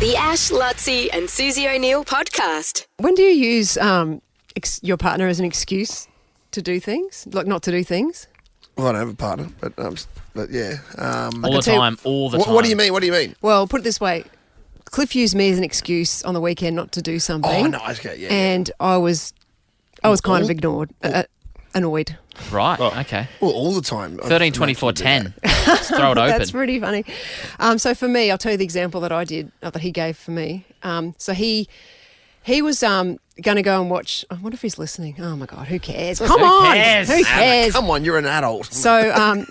The Ash, Lutzi and Susie O'Neill podcast. When do you use your partner as an excuse to do things, like not to do things? Well, I don't have a partner, but yeah. All the time. What do you mean? What do you mean? Well, put it this way. Cliff used me as an excuse on the weekend not to do something. Oh, no, okay, yeah. And I was kind of annoyed. Right, okay. Well, all the time. 13, 24, 10. Let's throw it open. That's pretty funny. So for me, I'll tell you the example that I did, that he gave for me. So he was going to go and watch. I wonder if he's listening. Oh my God, who cares? Come on, who cares? Come on, you're an adult. So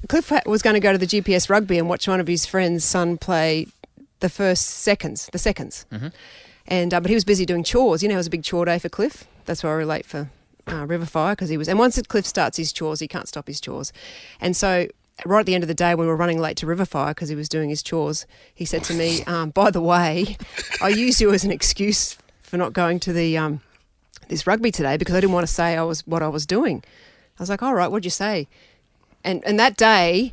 Cliff was going to go to the GPS rugby and watch one of his friend's son play the seconds. Mm-hmm. And but he was busy doing chores. You know, it was a big chore day for Cliff. That's why I relate for Riverfire, because he was. And once Cliff starts his chores, he can't stop his chores. And so right at the end of the day, when we were running late to Riverfire because he was doing his chores, he said to me, "By the way, I used you as an excuse for not going to the this rugby today because I didn't want to say what I was doing." I was like, "All right, what'd you say?" And that day,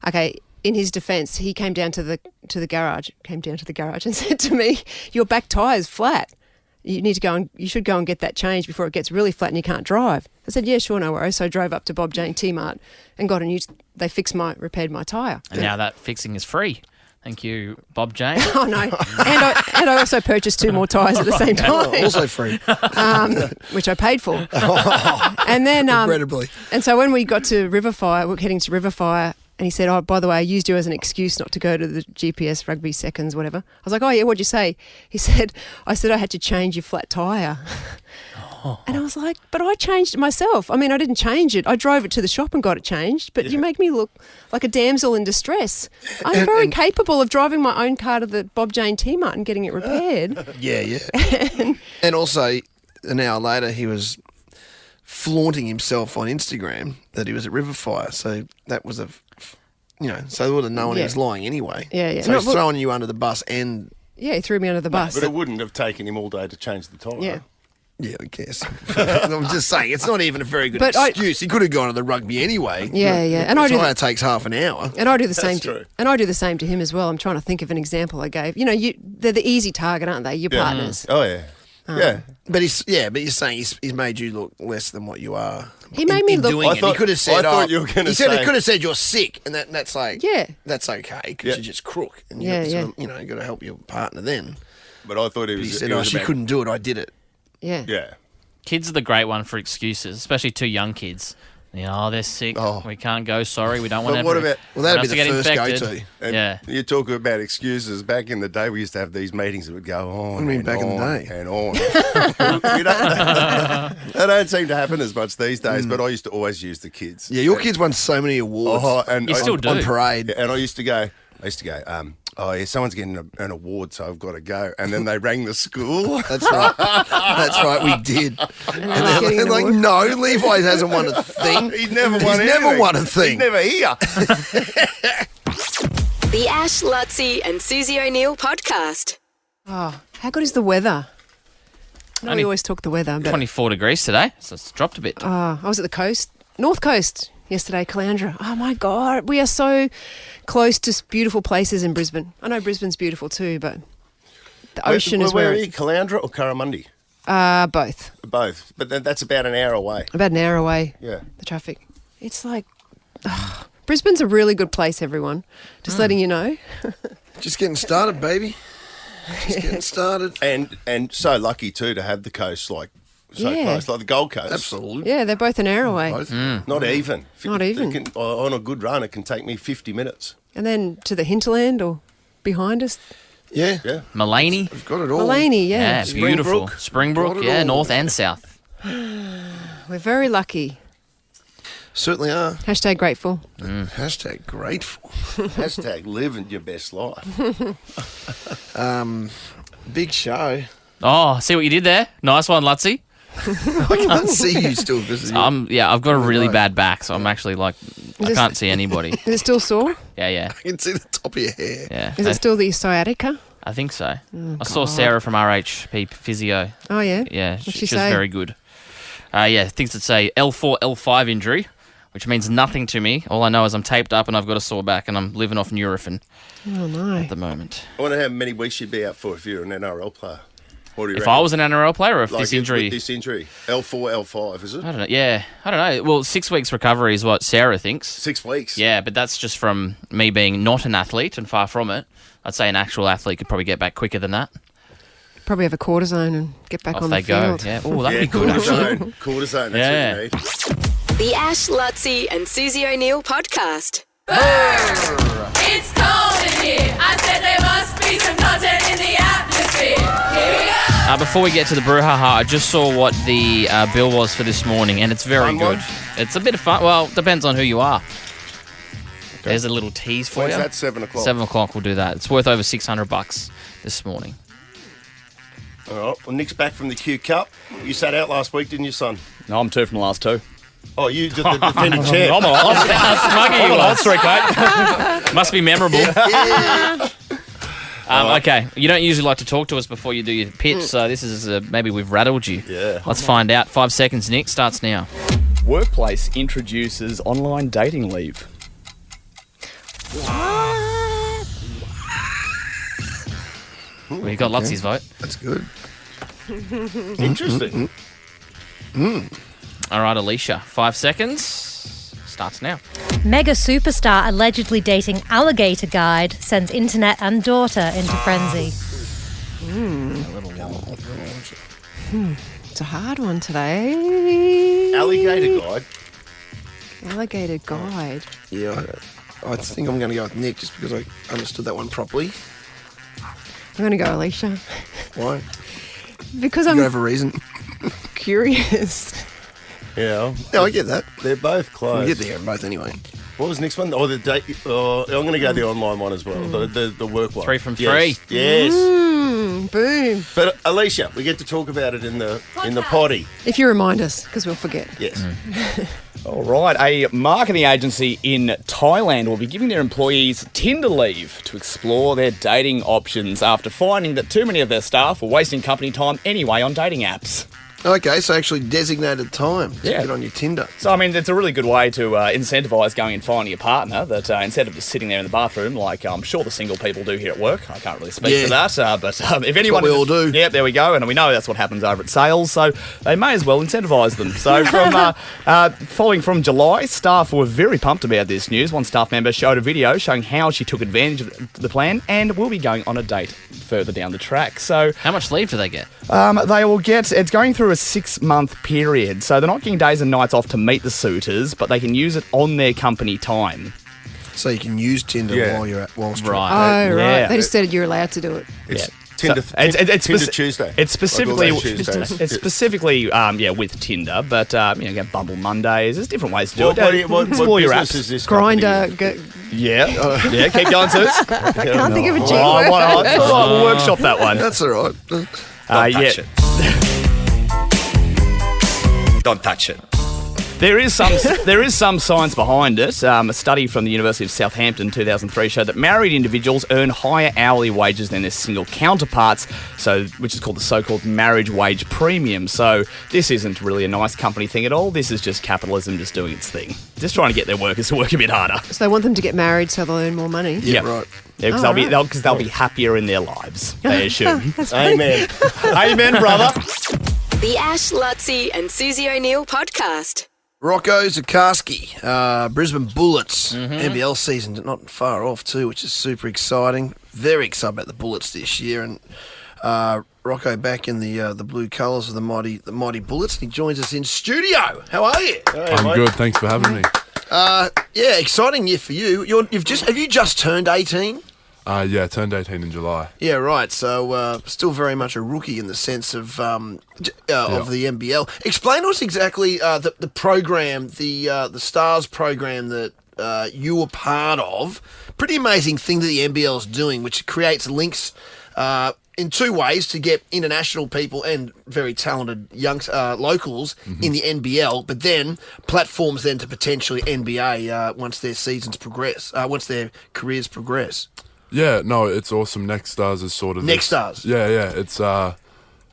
okay. In his defence, he came down to the garage and said to me, "Your back tyre's flat. You should go and get that changed before it gets really flat and you can't drive." I said, "Yeah, sure, no worries." So I drove up to Bob Jane T-Mart and got they repaired my tyre. And now that fixing is free. Thank you, Bob Jane. Oh, no. And I also purchased 2 more tyres at the same time. Also free. Which I paid for. And then, Regrettably. And so when we got to Riverfire, we're heading to Riverfire, and he said, "Oh, by the way, I used you as an excuse not to go to the GPS rugby seconds, whatever." I was like, "Oh, yeah, what'd you say?" He said, I had to change your flat tyre. And I was like, "But I changed it myself. I mean, I didn't change it. I drove it to the shop and got it changed, but you make me look like a damsel in distress. I'm very capable of driving my own car to the Bob Jane T-Mart and getting it repaired." Yeah. And also, an hour later, he was flaunting himself on Instagram that he was at Riverfire. So that was so they would have known he was lying anyway. Yeah. So he's throwing you under the bus and... Yeah, he threw me under the bus. But it wouldn't have taken him all day to change the tyre. Yeah. Yeah, I guess. I'm just saying, it's not even a very good excuse. He could have gone to the rugby anyway. Yeah. And it takes half an hour. And I do the same. That's true. And I do the same to him as well. I'm trying to think of an example I gave. You know, they're the easy target, aren't they? Your partners. Oh, yeah. Yeah. But you're saying he's made you look less than what you are. He made me look. He could have said, I thought you were going to say. He could have said you're sick, and that's like, yeah, that's okay because you're just crook, and you got to help your partner then. But I thought he said, she couldn't do it, I did it. Yeah. Yeah. Kids are the great one for excuses, especially 2 young kids. They're sick. Oh. We can't go. Sorry, we don't want to. But what about? Well, that'd be the first infected. go-to. Yeah. You talk about excuses. Back in the day, we used to have these meetings that would go on. What do you mean back in the day? And on. They don't seem to happen as much these days. But I used to always use the kids. Yeah, your kids won so many awards. And you still do on parade. And I used to go. Oh, yeah, someone's getting an award, so I've got to go. And then they rang the school. That's right. That's right, we did. And they're like, "No, Levi hasn't won a thing. He's never won a thing. He's never here." The Ash, Lutzi and Susie O'Neill podcast. Oh, how good is the weather? No, we always talk the weather. But 24 degrees today, so it's dropped a bit. I was at the coast, North Coast, yesterday, Caloundra. Oh, my God. We are so close to beautiful places in Brisbane. I know Brisbane's beautiful too, but the ocean is where are you, Caloundra or Curramundi? Both. Both. But that's about an hour away. About an hour away. Yeah. The traffic. It's like... Brisbane's a really good place, everyone. Just letting you know. Just getting started, baby. Just getting started. And so lucky too to have the coast close, like the Gold Coast. Absolutely. Yeah, they're both an hour away. Both. Not even. Not even. On a good run, it can take me 50 minutes. And then to the hinterland or behind us. Yeah. Mullaney. We've got it all. Mullaney, Yeah, beautiful. Springbrook, all. north and south. We're very lucky. Certainly are. Hashtag grateful. Hashtag grateful. Hashtag living your best life. Big show. Oh, see what you did there? Nice one, Lutzi. I can't see you still because I've got a really bad back, so I'm actually like, I can't see anybody. Is it still sore? Yeah. I can see the top of your hair. Yeah. Is it still the sciatica? I think so. I saw Sarah from RHP Physio. Oh, yeah? Yeah, What'd she she was say? very good. Thinks it's a L4, L5 injury which means nothing to me. All I know is I'm taped up and I've got a sore back and I'm living off Nurofen Oh, no. at the moment. I wonder how many weeks you'd be out for if you're an NRL player. What do you If reckon? I was an NRL player or if Like this injury... with this injury. L4, L5, is it? I don't know. Yeah, I don't know. Well, 6 weeks recovery is what Sarah thinks. 6 weeks. Yeah, but that's just from me being not an athlete and far from it. I'd say an actual athlete could probably get back quicker than that. Probably have a cortisone and get back Off on they the field. go. Yeah. Oh, that'd be good, actually. Cortisone, that's Yeah. what you need. The Ash, Lutzi and Susie O'Neill podcast. It's cold in here. I said there must be some content in the atmosphere. Here we go. Before we get to the brouhaha, I just saw what the bill was for this morning, and it's very Fun good. one? It's a bit of fun. Well, depends on who you are. There's a little tease for When's you. that, 7 o'clock? 7 o'clock, we'll do that. It's worth over $600 this morning. All right. Well, Nick's back from the Q Cup. You sat out last week, didn't you, son? No, I'm 2 from the last 2. Oh, you the defending champ. I'm a hot streak, mate. Must be memorable. Okay, you don't usually like to talk to us before you do your pitch, so this is maybe we've rattled you. Yeah. Let's find out. 5 seconds, Nick. Starts now. Workplace introduces online dating leave. We got Lutzie's vote. That's good. Interesting. All right, Alicia. 5 seconds. Starts now. Mega superstar allegedly dating alligator guide sends internet and daughter into frenzy. It's a hard one today. Alligator guide. Alligator guide. Yeah, I think I'm going to go with Nick just because I understood that one properly. I'm going to go Alicia. Why? Because You I'm have a reason. curious. Yeah. No, I get that. They're both close. We get there both anyway. What was the next one? Oh, the date. I'm going to go the online one as well. The work one. 3 from 3. Yes. Yes. Boom. But Alicia, we get to talk about it in the potty. If you remind us, because we'll forget. Yes. All right, a marketing agency in Thailand will be giving their employees Tinder leave to explore their dating options after finding that too many of their staff were wasting company time anyway on dating apps. Okay, so actually designated time to Yeah. get on your Tinder. So, I mean, it's a really good way to incentivise going and finding a partner that instead of just sitting there in the bathroom like I'm sure the single people do here at work. I can't really speak Yeah. to that, but if anyone... what we all do. Yep, there we go, and we know that's what happens over at sales, so they may as well incentivise them. So, following from July, staff were very pumped about this news. One staff member showed a video showing how she took advantage of the plan and will be going on a date further down the track. So, How much leave do they get? they will get, it's going through a 6-month period, so they're not getting days and nights off to meet the suitors, but they can use it on their company time. So you can use Tinder Yeah. while you're at Wall Street. Right. Oh, right. yeah. They just said you're allowed to do it. It's Yeah. Tinder, So it's Tinder speci- Tuesday. It's specifically Like all those Tuesdays. it's specifically with Tinder, but you get Bumble Mondays. There's different ways to do What it. Explore your business apps. is this Grinder. company? Yeah, yeah. Keep going, Sus. I can't think of a G Oh, word. we'll workshop that one. That's all right. Yeah. Don't touch it. There is some science behind it. A study from the University of Southampton 2003 showed that married individuals earn higher hourly wages than their single counterparts, which is called the so-called marriage wage premium. So this isn't really a nice company thing at all. This is just capitalism just doing its thing. Just trying to get their workers to work a bit harder. So they want them to get married so they'll earn more money. Yeah, Yep. right. Yeah, because they'll be happier in their lives, they assume. Amen. Amen, brother. The Ash, Lutzi and Susie O'Neill podcast. Rocco Zikarsky, Brisbane Bullets, NBL season not far off too, which is super exciting. Very excited about the Bullets this year, and Rocco back in the blue colours of the mighty Bullets. He joins us in studio. How are you? I'm good. Thanks for having me. Yeah, exciting year for you. Have you just turned 18? Yeah, turned 18 in July. Yeah, right. So still very much a rookie in the sense of the NBL. Explain to us exactly the program, the Stars program that you were part of. Pretty amazing thing that the NBL is doing, which creates links in two ways to get international people and very talented young locals in the NBL, but then platforms then to potentially NBA once their seasons progress, once their careers progress. Yeah, no, it's awesome. Next Stars is sort of Next Stars? Yeah. It's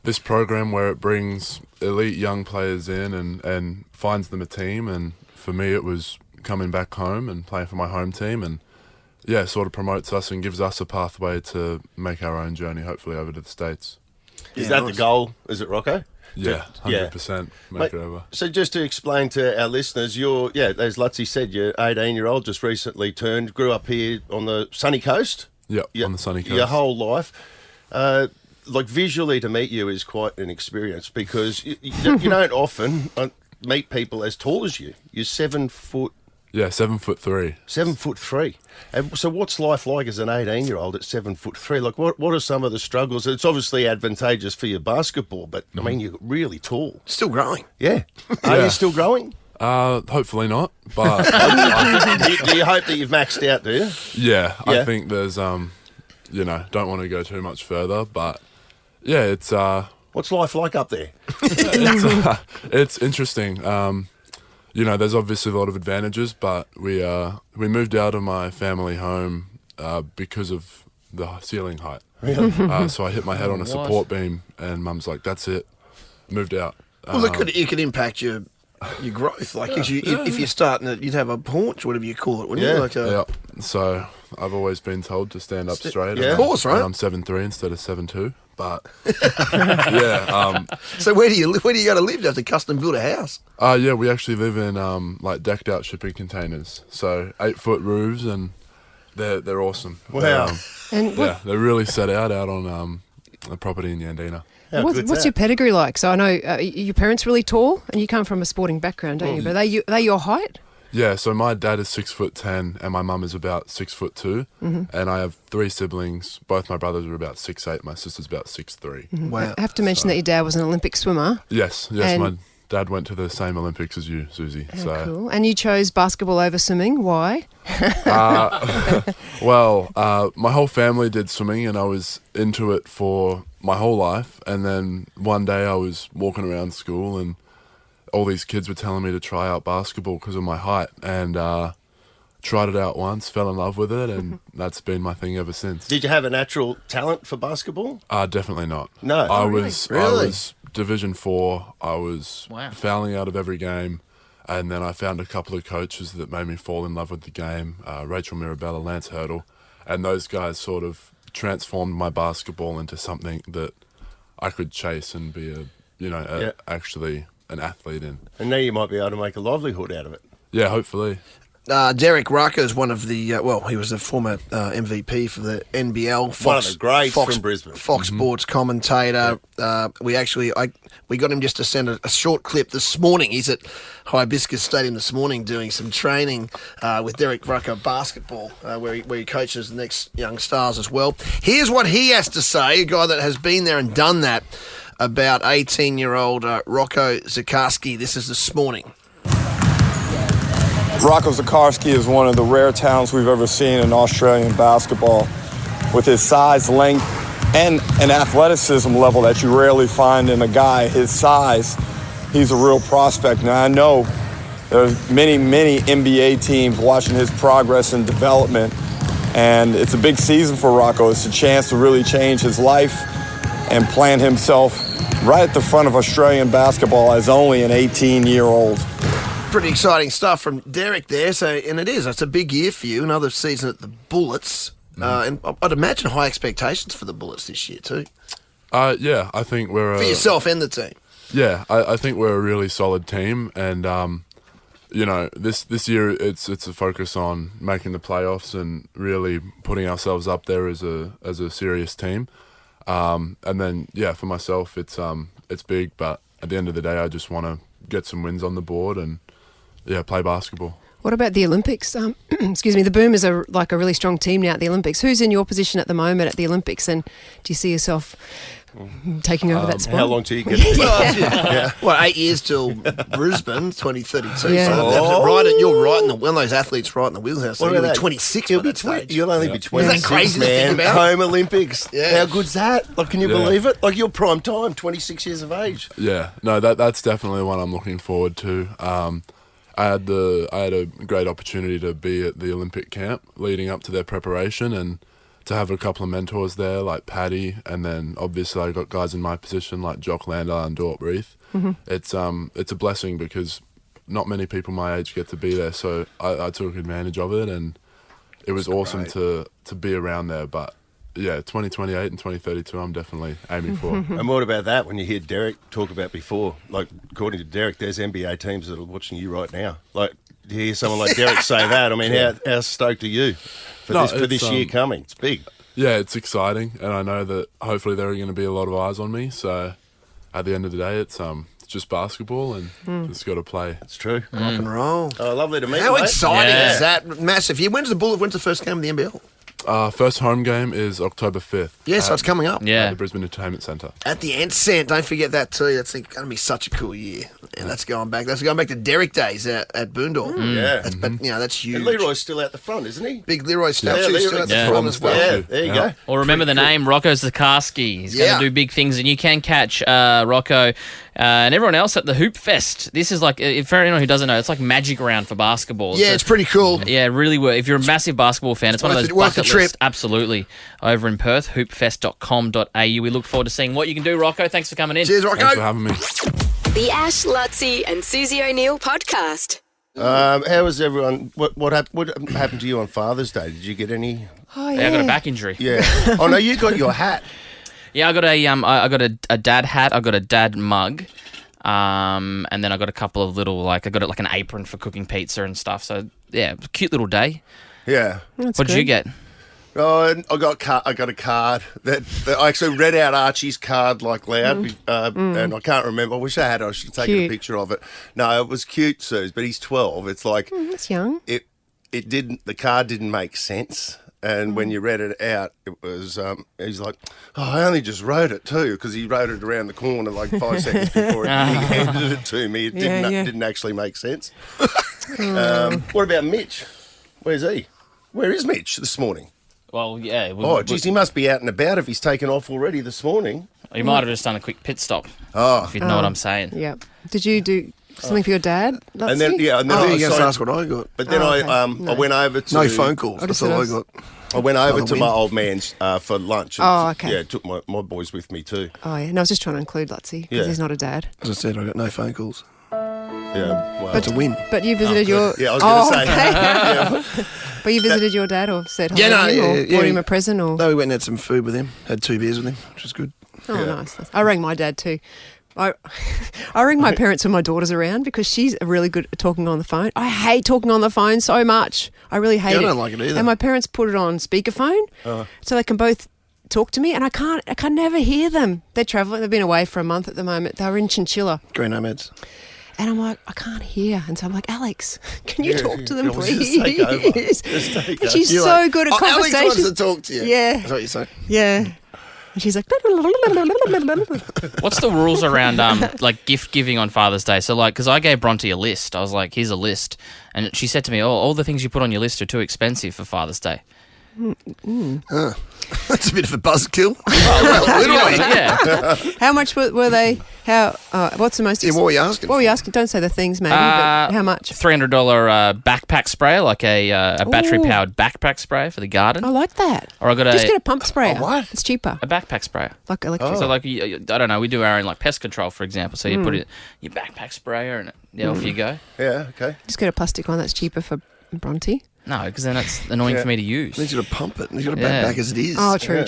this program where it brings elite young players in and finds them a team and for me, it was coming back home and playing for my home team, and yeah, sort of promotes us and gives us a pathway to make our own journey, hopefully over to the States. Is that the goal? Is it, Rocco? Yeah, 100% make it over. So just to explain to our listeners, as Lutzy said, you're 18-year-old, just recently turned, grew up here on the sunny coast. Yep, on the sunny coast. Your whole life. Visually to meet you is quite an experience because you don't often meet people as tall as you. You're 7 foot. Yeah, 7'3". 7'3". And so what's life like as an 18-year-old at 7'3"? Like, what are some of the struggles? It's obviously advantageous for your basketball, but I mean, you're really tall. Still growing. Yeah. Are you still growing? Hopefully not, but do you hope that you've maxed out, do you? Yeah, I think there's, don't want to go too much further, but yeah, it's... What's life like up there? It's interesting. There's obviously a lot of advantages, but we moved out of my family home because of the ceiling height. Really? So I hit my head on a support beam, and Mum's like, "That's it," moved out. Well, it could impact your growth. Like if you're starting it, you'd have a paunch, whatever you call it, wouldn't you? Like yeah. So I've always been told to stand up straight. Yeah. Of course, right? And I'm 7'3" instead of 7'2". But yeah. So where do you go to live? Do you have to custom build a house? Yeah, we actually live in decked out shipping containers. So 8-foot roofs, and they're awesome. Wow. They're really set out on a property in Yandina. What's your pedigree like? So I know your parents really tall, and you come from a sporting background, don't you? But are they your height? Yeah, so my dad is 6'10", and my mum is about 6'2", and I have 3 siblings. Both my brothers are about 6'8". My sister's about 6'3". Mm-hmm. Wow! I have to mention that your dad was an Olympic swimmer. Yes, my dad went to the same Olympics as you, Susie. Oh, cool. And you chose basketball over swimming. Why? My whole family did swimming, and I was into it for my whole life. And then one day I was walking around school, and all these kids were telling me to try out basketball because of my height, and tried it out once, fell in love with it, and that's been my thing ever since. Did you have a natural talent for basketball? Definitely not. No. I was Division 4. I was fouling out of every game, and then I found a couple of coaches that made me fall in love with the game, Rachel Mirabella, Lance Hurdle, and those guys sort of transformed my basketball into something that I could chase and be actually an athlete in. And now you might be able to make a livelihood out of it. Yeah, hopefully. Derek Rocco is one of the, he was a former MVP for the NBL. One of the greats from Brisbane. Fox Sports commentator. We got him just to send a short clip this morning. He's at Hibiscus Stadium this morning doing some training with Derek Rocco basketball, where he coaches the next young stars as well. Here's what he has to say, a guy that has been there and done that, about 18-year-old Rocco Zikarsky. This is this morning. Rocco Zikarsky is one of the rare talents we've ever seen in Australian basketball. With his size, length, and an athleticism level that you rarely find in a guy his size, he's a real prospect. Now, I know there's many, many NBA teams watching his progress and development, and it's a big season for Rocco. It's a chance to really change his life and plant himself right at the front of Australian basketball as only an 18-year-old. Pretty exciting stuff from Derek there. It's a big year for you. Another season at the Bullets. And I'd imagine high expectations for the Bullets this year too. Yeah, I think we're... For yourself and the team. Yeah, I think we're a really solid team, and this year it's a focus on making the playoffs and really putting ourselves up there as a serious team. And then for myself it's big, but at the end of the day I just want to get some wins on the board and play basketball. What about the Olympics? Excuse me, the Boomers are like a really strong team now at the Olympics. Who's in your position at the moment at the Olympics, and do you see yourself taking over that spot? How long till you get Well, 8 years till Brisbane, 2032. Yeah. So you're right in one of those athletes right in the wheelhouse. So you'll be 26 by that stage. You'll only be 26, Isn't that crazy man. to think about? Home Olympics. Yeah. How good's that? Like, can you believe it? Like, you're prime time, 26 years of age. Yeah, no, that's definitely one I'm looking forward to. I had a great opportunity to be at the Olympic camp leading up to their preparation, and to have a couple of mentors there like Paddy, and then obviously I got guys in my position like Jock Landau and Dort Reith. Mm-hmm. It's a blessing because not many people my age get to be there, so I took advantage of it, and it was awesome to be around there. But yeah, 2028 and 2032, I'm definitely aiming for. And what about that? When you hear Derek talk about before, like according to Derek, there's NBA teams that are watching you right now. Like, to hear someone like Derek say that, I mean, how stoked are you for this year coming? It's big. Yeah, it's exciting, and I know that hopefully there are going to be a lot of eyes on me. So at the end of the day, it's just basketball, and just got to play. That's true. Rock and roll. Oh, lovely to meet you. How mate. exciting is that? Massive. When's the first game of the NBL? First home game is October 5th. Yeah, so it's coming up. At the Brisbane Entertainment Centre. At the Entertainment, don't forget that too. That's going to be such a cool year. And that's going back to Derek days at Boondall. Yeah. That's huge. And Leroy's still out the front, isn't he? Big Leroy statue still at the front as well. Yeah, there you go. Or remember the name, Rocco Zikarsky. He's going to do big things, and you can catch Rocco and everyone else at the Hoop Fest. This is like, for anyone who doesn't know, it's like Magic Round for basketball. Yeah, it's pretty cool. Yeah, really. If you're a massive basketball fan, it's one of those bucket lists. Absolutely. Over in Perth, hoopfest.com.au. We look forward to seeing what you can do, Rocco. Thanks for coming in. Cheers, Rocco. Thanks for having me. The Ash, Lutzi and Susie O'Neill podcast. How was everyone? What happened to you on Father's Day? Did you get any? Oh, I got a back injury. Yeah. Oh no, you got your hat. Yeah, I got a dad hat. I got a dad mug, and then I got a couple of little I got it like an apron for cooking pizza and stuff. So yeah, cute little day. Yeah. What did you get? Oh, I got a card that I actually read out Archie's card like loud, and I can't remember. I wish I had. I should have taken a picture of it. No, it was cute, Suze, but he's 12. It's like that's young. It didn't. The card didn't make sense. And when you read it out, it was, he's like, oh, I only just wrote it too, because he wrote it around the corner like 5 seconds before he handed it to me. It didn't actually make sense. What about Mitch? Where's he? Where is Mitch this morning? Well, yeah. Geez, he must be out and about if he's taken off already this morning. He might have just done a quick pit stop. If you know what I'm saying. Yeah. Did you do something for your dad? And then you guys asked what I got. But then I went over to... No phone calls. That's all I got. I went over to my old man's for lunch. And Yeah, took my boys with me too. Oh, yeah. No, I was just trying to include Lutzi because he's not a dad. As I said, I got no phone calls. Yeah, well, that's a win. But you visited your... Yeah, I was going to say. Okay. Yeah. But you visited your dad or said hi to him or bought him a present? Or? No, we went and had some food with him. Had 2 beers with him, which was good. Oh, nice. I rang my dad too. I ring my parents when my daughter's around because she's really good at talking on the phone. I hate talking on the phone so much. I really hate it. I don't like it either. And my parents put it on speakerphone so they can both talk to me, and I can never hear them. They're travelling. They've been away for a month at the moment. They were in Chinchilla. Green Nomads. And I'm like, I can't hear. And so I'm like, Alex, can you talk to them, please? Just take over. Just take and she's over. so good at conversation. Alex wants to talk to you. Yeah. That's what you say. Yeah. And she's like... What's the rules around like gift giving on Father's Day? So like, because I gave Bronte a list. I was like, here's a list. And she said to me, all the things you put on your list are too expensive for Father's Day. That's a bit of a buzzkill. Yeah. How much were they? What's the most? What were you asking? What were you asking? Don't say the things, maybe. But how much? $300 backpack spray, like a battery-powered backpack spray for the garden. I like that. Or I got just get a pump sprayer. What? It's cheaper. A backpack sprayer. Like electric. So like, I don't know. We do our own like pest control, for example. So you put it your backpack sprayer, and off you go. Yeah. Okay. Just get a plastic one that's cheaper for Bronte. No, because then it's annoying for me to use. He's got to pump it. He's got to back as it is. Oh, true.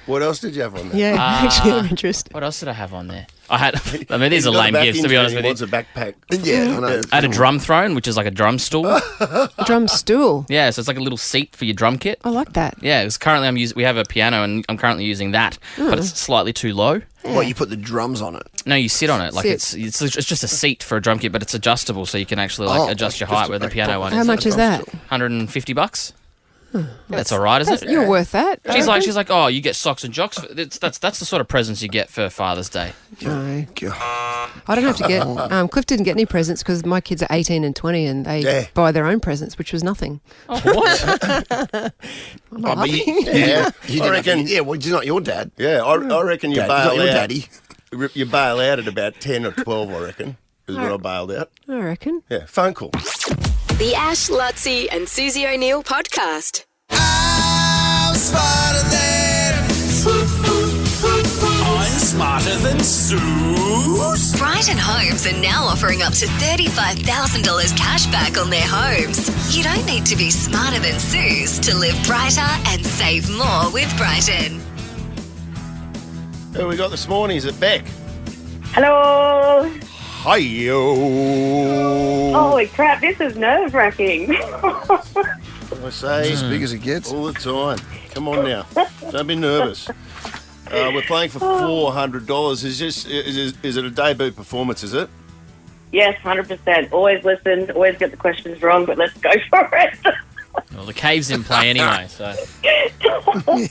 What else did you have on there? Yeah, actually, I'm interested. What else did I have on there? These are lame gifts, to be honest with you. He wants a backpack. Yeah, I know. I had a drum throne, which is like a drum stool. A drum stool? Yeah, so it's like a little seat for your drum kit. I like that. Yeah, because currently we have a piano, and I'm currently using that, but it's slightly too low. Yeah. Well, you put the drums on it. No, you sit on it. Like it's just a seat for a drum kit, but it's adjustable, so you can actually adjust your height where the piano one is. How much is that? $150. That's all right, isn't it? You're worth that. She's like, oh, you get socks and jocks. That's the sort of presents you get for Father's Day. No. I don't have to get... Cliff didn't get any presents because my kids are 18 and 20 and they buy their own presents, which was nothing. Oh, what? I reckon... Yeah, well, you're not your dad. Yeah, I reckon you bail out. Your daddy. You bail out at about 10 or 12, I reckon, is when I bailed out. I reckon. Yeah, phone call. The Ash, Lutzi and Susie O'Neill podcast. I'm smarter than Suze? Brighton Homes are now offering up to $35,000 cash back on their homes. You don't need to be smarter than Suze to live brighter and save more with Brighton. Who we got this morning? Is it Beck? Hello. Hi-yo. Holy crap, this is nerve-wracking. I say, It's as big as it gets. all the time. Come on now. Don't be nervous. We're playing for $400. Is it a debut performance, is it? Yes, 100%. Always listen, always get the questions wrong, but let's go for it. Well, the cave's in play anyway, so.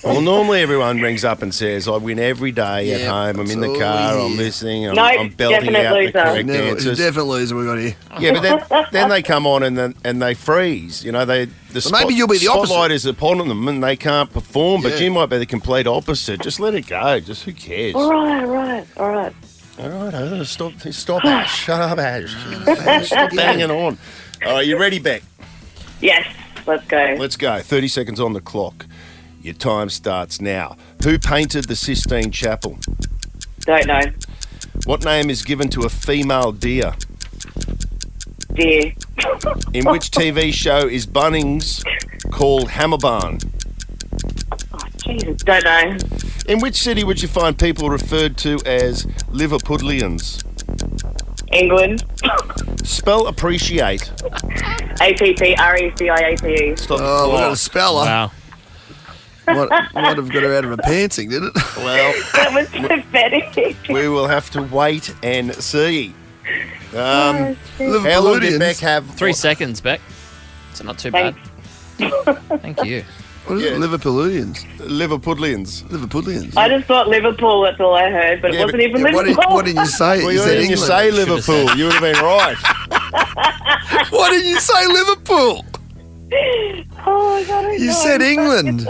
Well, normally everyone rings up and says, I win every day at home. I'm in the car, I'm listening, I'm belting out the correct answers. Definite loser we got here. Yeah, but then they come on and they freeze. You know, maybe you'll be the opposite. Spotlight is upon them and they can't perform, but Yeah. you might be the complete opposite. Just let it go. Just who cares? All right. All right, stop Ash. Shut up, Ash. Stop banging on. All right, you ready, Beck? Yes, let's go. Let's go. 30 seconds on the clock. Your time starts now. Who painted the Sistine Chapel? Don't know. What name is given to a female deer? Dear. In which TV show is Bunnings called Hammerbarn? Jesus, don't know. In which city would you find people referred to as Liverpudlians? England. Spell appreciate. APPRECIATE. Stop the Oh, what clock. a speller. Wow. Might have got her out of her pantsing, did it? Well, That was pathetic. we will have to wait and see. How long did Liverpoolians. Beck have? 3 seconds, Beck. It's not too bad. Thank you. What is it? Liverpoolians. Liverpudlians. I just thought Liverpool, that's all I heard, but it wasn't even Liverpool. What did you say? Well, You why said didn't you England. say Liverpool? You would have been right. Why didn't you say Liverpool? Oh my God, I You know. said England.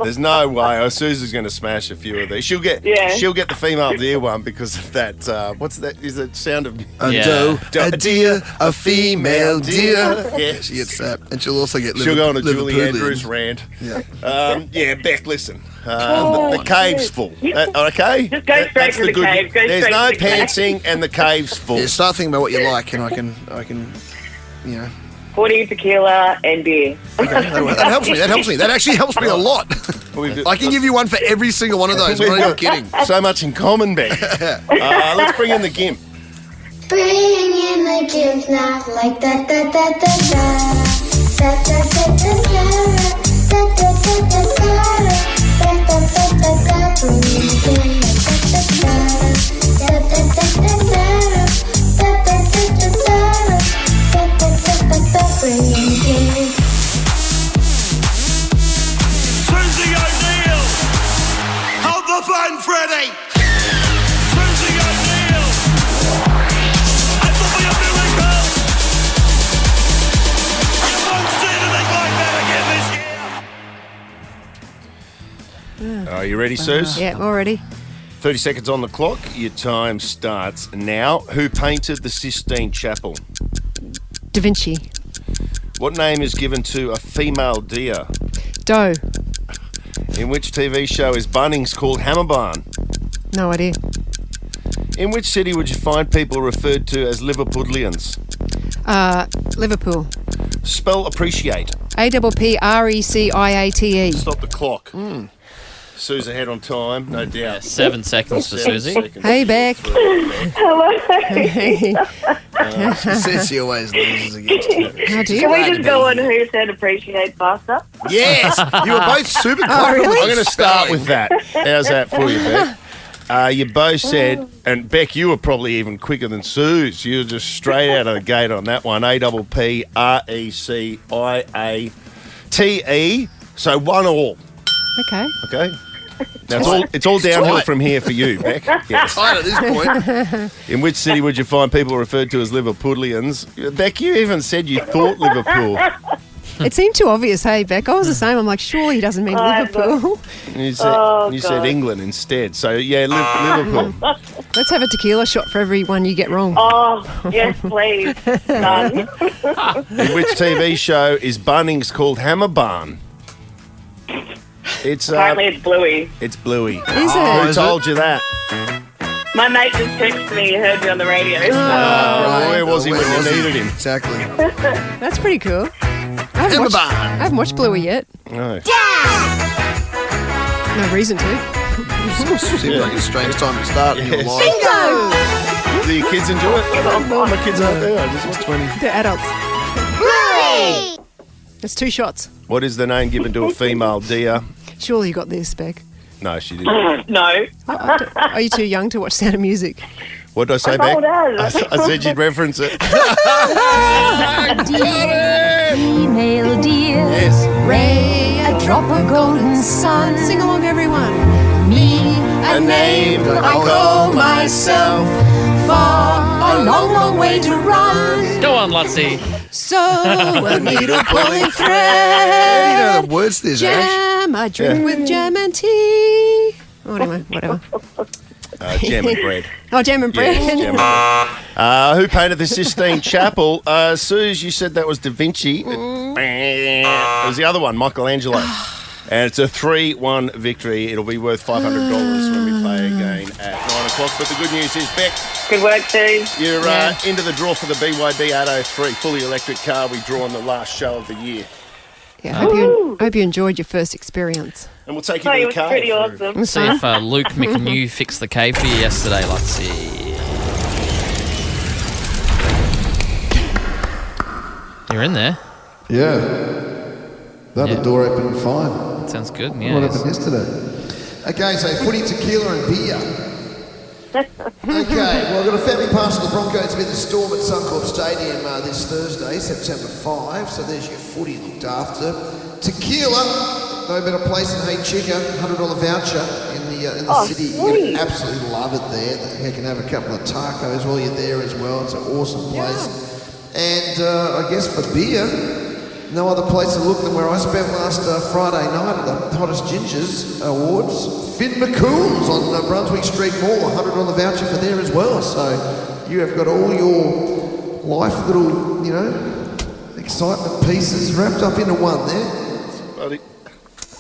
There's no way. Oh, Susan's going to smash a few of these. She'll get the female deer one because of that. What's that? Is it sound of A Yeah. doe, a deer, a female deer. Yeah. She gets that. And she'll also get She'll go on a Julie Liverpoolians. Andrews rant. Yeah. Beck, listen. The cave's full. Okay? Just go straight That's to the good cave. news. Go There's straight no to the cave. pantsing and the cave's full. Yeah, start thinking about what you like, and I can, 40 tequila and beer. Okay, that helps me. That actually helps me a lot. I can give you one for every single one of those. I'm not even kidding. So much in common, Beck. Let's bring in the gimp. Bring in the gimp now, like that, that, that, that, that, that, that, that, that, that, that, that, that, bring in the gimp, that, that, that, that, that, that, that, bring in the gimp. Susie O'Neill! Hold the phone, Freddie! Susie O'Neill! I thought we were miracle! You won't see anything like that again this year! Are you ready, Suze? Yeah, already. 30 seconds on the clock. Your time starts now. Who painted the Sistine Chapel? Da Vinci. What name is given to a female deer? Doe. In which TV show is Bunnings called Hammerbarn? No idea. In which city would you find people referred to as Liverpudlians? Liverpool. Spell appreciate. APPRECIATE. Stop the clock. Sue's ahead on time, no doubt. 7 seconds for Susie. Hey, Beck. Hello. She says she always loses against you. How do you? Can we just go on who said appreciate faster? Yes! You were both super confident. really? I'm going to start with that. How's that for you, Beck? You both said, and Beck, you were probably even quicker than Suze. You were just straight out of the gate on that one. APPRECIATE. So 1-1. Okay. Okay. Now it's all downhill from here for you, Beck. Yes. Tight at this point. In which city would you find people referred to as Liverpudlians? Beck, you even said you thought Liverpool. It seemed too obvious, hey, Beck. I was the same. I'm like, surely he doesn't mean Liverpool. You said England instead. So, yeah, Liverpool. Let's have a tequila shot for every one you get wrong. Oh, yes, please. Done. In which TV show is Bunnings called Hammerbarn? Apparently it's Bluey. It's Bluey. Is it? Who told you that? My mate just texted me, he heard me on the radio. Where was he when you needed him? Exactly. That's pretty cool. I haven't watched Bluey yet. No. No reason to. Seems like a strange time to start in your life. Bingo! Do your kids enjoy it? Oh, my kids aren't there. I just watched 20. They're adults. Bluey! That's 2 shots. What is the name given to a female deer? Surely you got this, Beck. No, she didn't. No. Are you too young to watch Sound of Music? What did I say, Beck? I said you'd reference it. Female deer. Yes. Ray, A drop of golden sun. Sing along, everyone. Me, A name I call myself. Far, a long, long way to run. Go on, Lutzy. So a needle pulling How thread. do you know the words to this, Ash? Jam, I drink with jam and tea. Oh, anyway, whatever. Jam and bread. Oh, jam and bread. Yes, jam and bread. Who painted the Sistine Chapel? Suze, you said that was Da Vinci. It was the other one, Michelangelo. And it's a 3-1 victory. It'll be worth $500 when we play again at 9 o'clock. But the good news is, Beck, Good work, Steve. you're into the draw for the BYD 803 fully electric car we draw on the last show of the year. Yeah, I hope you enjoyed your first experience. And we'll take you Oh, to it the was car. pretty awesome. Let's see if Luke McNew fixed the cave for you yesterday. Let's see. You're in there. Yeah. That door opened fine. Sounds good. What Yeah. happened yesterday? Okay, so footy, tequila and beer. Okay, well, I've got a family pass to the Broncos to be at the Storm at Suncorp Stadium this Thursday, September 5. So there's your footy looked after. Tequila, no better place than Hey Chica, $100 voucher in the city. You're going to absolutely love it there. You can have a couple of tacos while you're there as well. It's an awesome place. And I guess for beer, no other place to look than where I spent last Friday night at the Hottest Gingers Awards. Finn McCool's on Brunswick Street Mall, $100 voucher for there as well. So you have got all your life little, excitement pieces wrapped up into one there.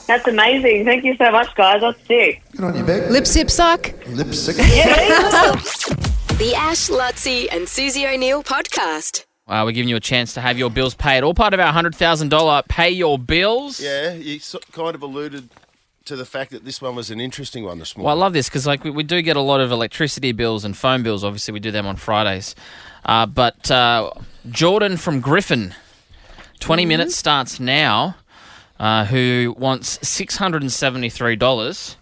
That's amazing. Thank you so much, guys. That's sick. Good on you, Beck. Lip sip suck. Lip sick. The Ash, Lutzy and Susie O'Neill podcast. We're giving you a chance to have your bills paid. All part of our $100,000 pay your bills. Yeah, you kind of alluded to the fact that this one was an interesting one this morning. Well, I love this because we do get a lot of electricity bills and phone bills. Obviously, we do them on Fridays. But Jordan from Griffin, 20 minutes starts now, who wants $673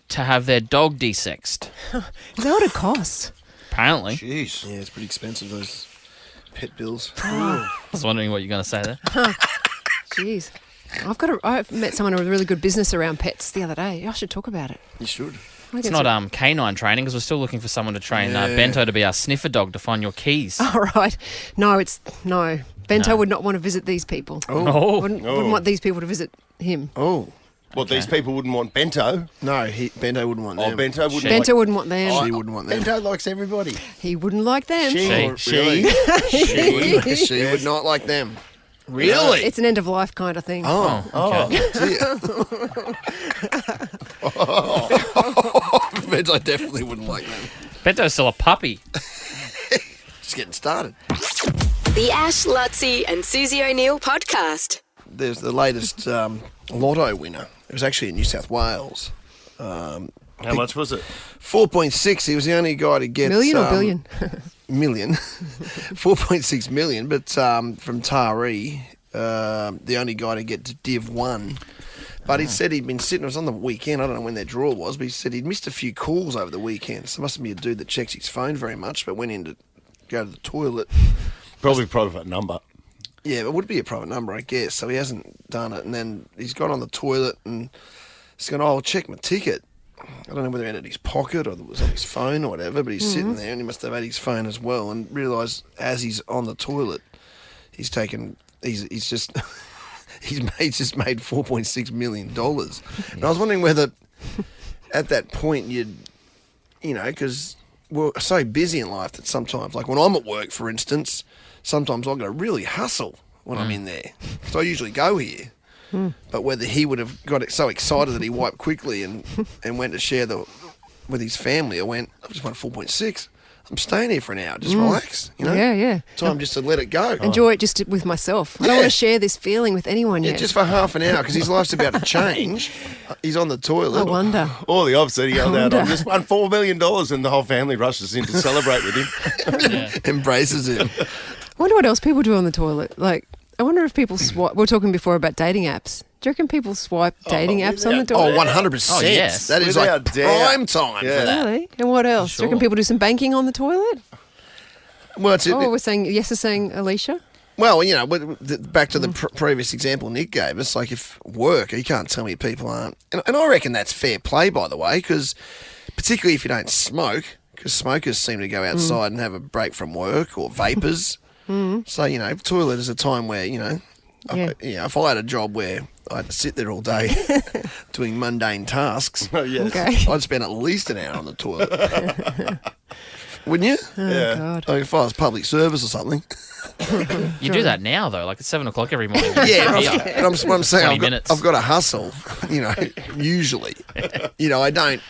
to have their dog desexed. Is that what it costs? Apparently. Jeez. Yeah, it's pretty expensive, those pet bills. I was wondering what you're going to say there. Jeez. I've met someone with really good business around pets the other day. I should talk about it. You should. It's not canine training because we're still looking for someone to train Bento to be our sniffer dog to find your keys. All right. No. Bento would not want to visit these people. Oh. Wouldn't want these people to visit him. Oh. Well, these people wouldn't want Bento. No, Bento wouldn't want them. Bento wouldn't. Bento wouldn't want them. She wouldn't want them. Bento likes everybody. He wouldn't like them. She would not like them. Really? It's an end of life kind of thing. Bento definitely wouldn't like them. Bento's still a puppy. Just getting started. The Ash, Lutzy and Susie O'Neill podcast. There's the latest lotto winner. It was actually in New South Wales. How much was it? 4.6. He was the only guy to get... Million or billion? Million. 4.6 million, but from Taree, the only guy to get to Div 1. But he said he'd been sitting... It was on the weekend. I don't know when their draw was, but he said he'd missed a few calls over the weekend. So it must be a dude that checks his phone very much, but went in to go to the toilet. Probably private number. Yeah, it would be a private number, I guess. So he hasn't done it. And then he's got on the toilet and he's gone, I'll check my ticket. I don't know whether it had his pocket or it was on his phone or whatever, but he's sitting there and he must have had his phone as well and realised as he's on the toilet, he's just made $4.6 million. And I was wondering whether at that point because we're so busy in life that sometimes, like when I'm at work, for instance, sometimes I've got to really hustle when I'm in there. So I usually go here. But whether he would have got so excited that he wiped quickly and went to share the with his family, I just went 4.6. I'm staying here for an hour. Just relax, you know? Yeah. Time just to let it go. Enjoy it just with myself. I don't want to share this feeling with anyone yet. Just for half an hour, because his life's about to change. He's on the toilet. I wonder. Or the opposite, he yelled out, "I just won $4 million," and the whole family rushes in to celebrate with him. Embraces him. I wonder what else people do on the toilet. Like, I wonder if people swipe. We were talking before about dating apps. Do you reckon people swipe dating apps on the toilet? 100%. Oh, yes. That is Without like doubt. prime time for that. Really? And what else? Sure. Do you reckon people do some banking on the toilet? Well, it's We're saying, yes, is saying Alicia. Well, you know, back to the previous example Nick gave us, like if work, you can't tell me people aren't. And I reckon that's fair play, by the way, because particularly if you don't smoke, because smokers seem to go outside and have a break from work or vapors. So, you know, toilet is a time where, you know, if I had a job where I had to sit there all day doing mundane tasks, I'd spend at least an hour on the toilet. Wouldn't you? Oh, God. Like if I was public service or something. You do that now, though. Like at 7 o'clock every morning. Yeah, but I'm saying 20 minutes. I've got to hustle, you know, usually. You know, I don't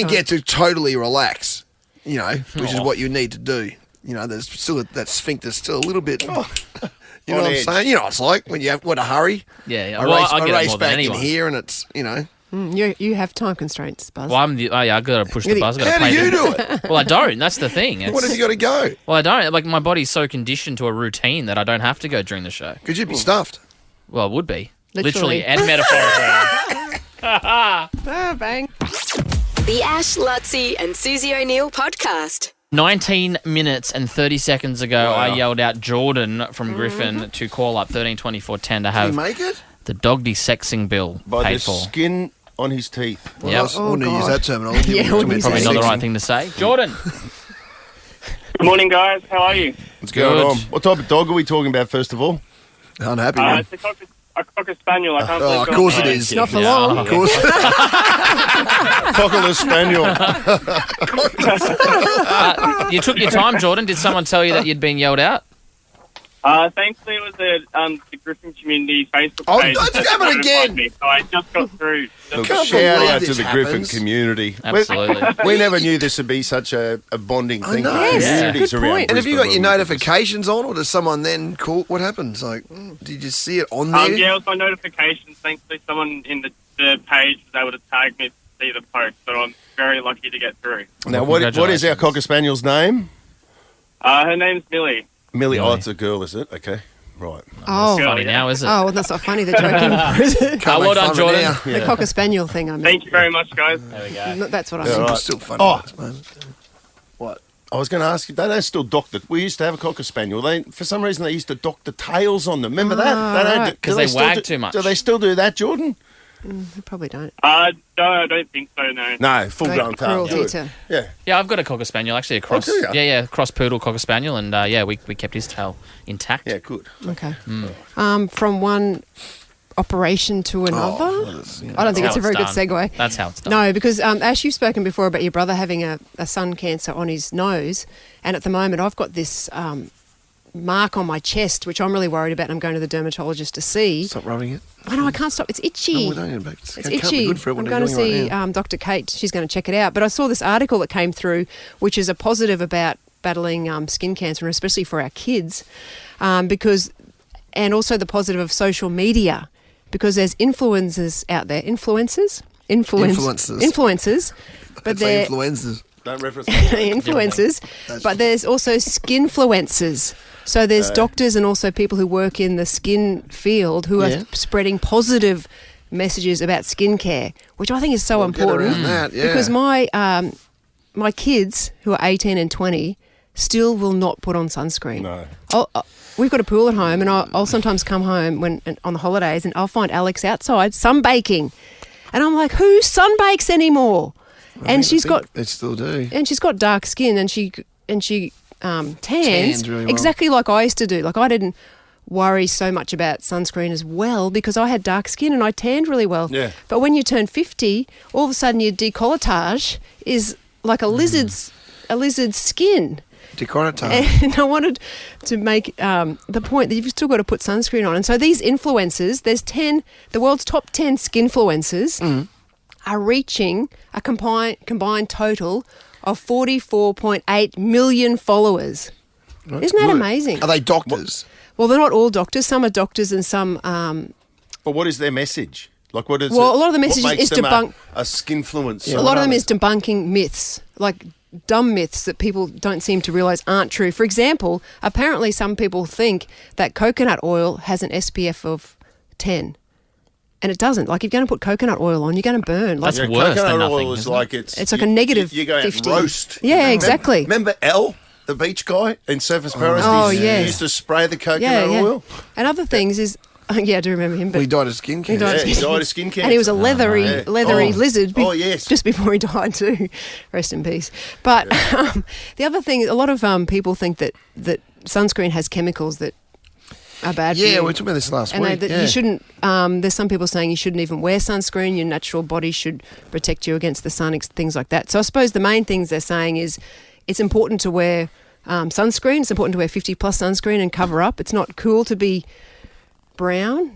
get to totally relax, you know, which is what you need to do. You know, there's still that sphincter's still a little bit, you know what I'm saying? You know what it's like when you have got to hurry. Yeah. I get race more than back in anyone. here and it's, you know. You have time constraints, Buzz. Well, I've got to push the buzz. How do you do it? Well, I don't. That's the thing. What have you got to go? Well, I don't. Like, my body's so conditioned to a routine that I don't have to go during the show. Could you be stuffed? Well, it would be. Literally. And metaphorically. Bang. The Ash, Lutzi and Susie O'Neill podcast. 19 minutes and 30 seconds ago, I yelled out Jordan from Griffin to call up 132410 to have Did he make it? the dog desexing bill By paid the for. skin on his teeth. Well, I wouldn't use that terminology. Yeah, Probably Probably not the right thing to say. Jordan. Good morning, guys. How are you? What's going on? What type of dog are we talking about, first of all? Unhappy, man. It's a cocker spaniel. I can't believe Of course it is. Not for long. Of course. Cockerless spaniel. You took your time, Jordan. Did someone tell you that you'd been yelled out? Thankfully, it was the Griffin community Facebook Oh, page. that's happened again. Me, so I just got through. Look, can't shout believe out to this the Griffin happens. community. Absolutely. We never knew this would be such a bonding thing for know. Yes, communities good around point. And have you got your Brisbane. notifications on, or does someone then call? What happens? Like, did you see it on there? Yeah, it was my notifications. Thankfully, someone in the page was able to tag me to see the post, so I'm very lucky to get through. Now, what is our Cocker Spaniel's name? Her name's Millie. Millie. Oh, it's a girl, is it? Okay. Right. Oh, Funny now, is it? well, that's not funny. They're joking. Is it? Can't well make done, fun of it Jordan. now. The Cocker Spaniel thing, I mean. Thank you very much, guys. There we go. No, that's what I Yeah, mean. right. It's still funny. Oh. at this moment. What? I was going to ask you, they don't still dock the... We used to have a Cocker Spaniel. For some reason, they used to dock the tails on them. Remember that? They don't do- 'Cause do they still wag do- too much. Do they still do that, Jordan? They probably don't. No, I don't think so, no. No, full-grown tail. Cruelty to... Yeah. Yeah, I've got a Cocker Spaniel, actually, a cross. do ya? Yeah, cross poodle Cocker Spaniel, and we kept his tail intact. Yeah, good. Okay. From one operation to another? I don't think it's a very good segue. That's how it's done. No, because Ash, you've spoken before about your brother having a sun cancer on his nose, and at the moment I've got this mark on my chest, which I'm really worried about, and I'm going to the dermatologist to see. Stop rubbing it. I know, I can't stop. It's itchy. No, we don't. It's It can't itchy. be good for it I'm when going to you're doing it see right now. Dr. Kate. She's going to check it out. But I saw this article that came through, which is a positive about battling skin cancer, and especially for our kids, because, and also the positive of social media, because there's influencers out there. Influencers. But they're influencers. Don't reference influencers, but there's also skinfluencers. So there's doctors and also people who work in the skin field who are spreading positive messages about skincare, which I think is so important. Get around that, yeah. Because my kids who are 18 and 20 still will not put on sunscreen. No. We've got a pool at home, and I'll sometimes come home on the holidays, and I'll find Alex outside sunbaking, and I'm like, who sunbakes anymore? They still do. And she's got dark skin, and she tans really well. exactly like I used to do. Like, I didn't worry so much about sunscreen as well because I had dark skin and I tanned really well. Yeah. But when you turn 50, all of a sudden your decolletage is like a lizard's skin. Decolletage. And I wanted to make the point that you've still got to put sunscreen on. And so these influencers, there's the world's top 10 skinfluencers are reaching a combined total of 44.8 million followers. That's Isn't that good. amazing? Are they doctors? Well, they're not all doctors. Some are doctors and some... But what is their message? Like, what is Well, it? a lot of the message what makes is them debunk- a skinfluencer. A lot of them is debunking myths, like dumb myths that people don't seem to realise aren't true. For example, apparently some people think that coconut oil has an SPF of 10. And it doesn't. Like, if you're going to put coconut oil on, you're going to burn. Like, That's worse than coconut nothing. oil is isn't like it? it's like a negative You go out 50. and roast. Yeah, exactly. Remember Elle, the beach guy in Surfers Paradise? Oh, He yes. used to spray the coconut oil. And other things is... Yeah, I do remember him. But He died of skin cancer. He died of skin cancer. And he was a leathery lizard. yes. Just before he died too. Rest in peace. But the other thing, a lot of people think that sunscreen has chemicals that are bad for you. Yeah, we were talking about this last and week. that you shouldn't. There's some people saying you shouldn't even wear sunscreen. Your natural body should protect you against the sun, things like that. So I suppose the main things they're saying is it's important to wear sunscreen. It's important to wear 50 plus sunscreen and cover up. It's not cool to be brown.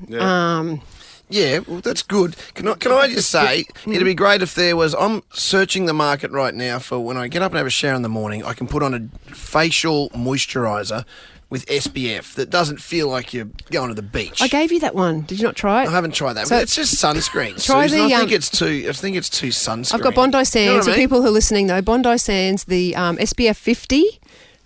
Yeah, well, that's good. Can I just say, it'd be great if there was... I'm searching the market right now for when I get up and have a shower in the morning, I can put on a facial moisturiser with SPF that doesn't feel like you're going to the beach. I gave you that one. Did you not try it? I haven't tried that. So But it's just sunscreen. try Susan. the, I think it's too sunscreen. I've got Bondi Sands. You know what I For mean? people who are listening, though, Bondi Sands, the SPF 50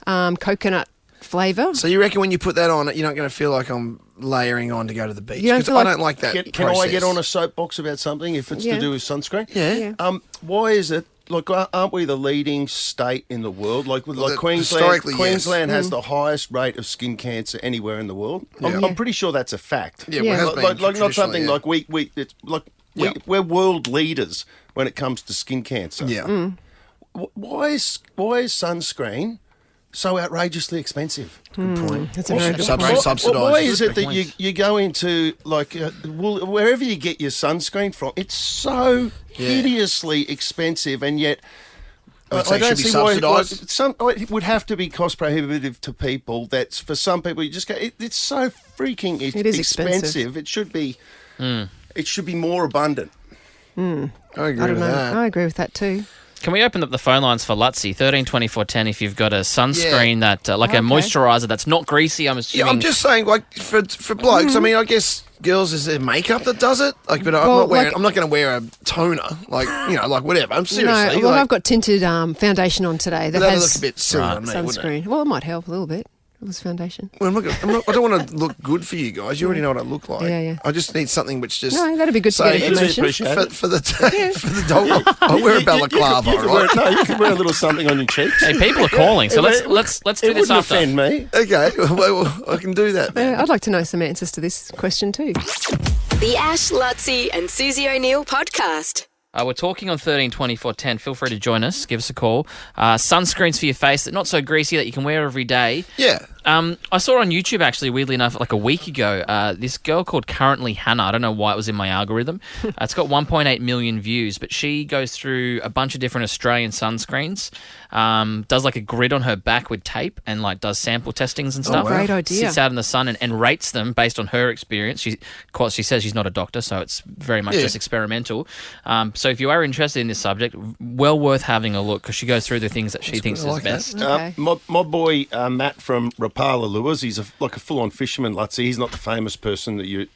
coconut flavour. So you reckon when you put that on, you're not going to feel like I'm layering on to go to the beach? You don't 'Cause feel I like- don't like that Can I process. get on a soapbox about something if it's Yeah. to do with sunscreen? Yeah. Why is it? Like, aren't we the leading state in the world? Like Queensland, historically, yes. Queensland has the highest rate of skin cancer anywhere in the world. Yeah. I'm pretty sure that's a fact. Yeah, well, it has been Like not something traditionally, like it's like Yeah. we're world leaders when it comes to skin cancer. Yeah. Why is sunscreen so outrageously expensive? Good point. That's a very good point. Subsidised. Why is it that you go into like wherever you get your sunscreen from? It's so hideously expensive, and yet Well, I don't it should be see why subsidised. it would have to be cost prohibitive to people. That's for some people. You just go. It's so freaking It is expensive. It should be. It should be more abundant. I agree I don't with know. that. I agree with that too. Can we open up the phone lines for Lutzi? 13 24 10 if you've got a sunscreen that, like a moisturiser that's not greasy, I'm assuming. Yeah, I'm just saying, like for blokes. I mean, I guess girls is there makeup that does it. Like, but I'm not wearing. I'm not going to wear a toner. Like, like whatever. I'm seriously. No, well, like, I've got tinted foundation on today that that'll has look a bit silly on me, wouldn't it? sunscreen. Well, it might help a little bit. It was foundation. Well, I don't want to look good for you guys. You already know what I look like. Yeah. I just need something which just. No, that'd be good to get information. For the dog. I'll wear a balaclava, right? No, you can wear a little something on your cheeks. Hey, people are calling, so let's do It this wouldn't after. offend me. Okay, well, I can do that. Yeah, I'd like to know some answers to this question too. The Ash, Lutzi and Susie O'Neill podcast. We're talking on 13 24 10. Feel free to join us. Give us a call. Sunscreens for your face that not so greasy that you can wear every day. Yeah. I saw on YouTube, actually, weirdly enough, like a week ago, this girl called Currently Hannah. I don't know why it was in my algorithm. It's got 1.8 million views, but she goes through a bunch of different Australian sunscreens, does like a grid on her back with tape and like does sample testings and stuff. Oh, great idea. Sits out in the sun and rates them based on her experience. She says she's not a doctor, so it's very much just experimental. So if you are interested in this subject, well worth having a look because she goes through the things that she thinks is best. Okay. My boy Matt from Rapala Lures, he's like a full-on fisherman, Lutzi. He's not the famous person that you're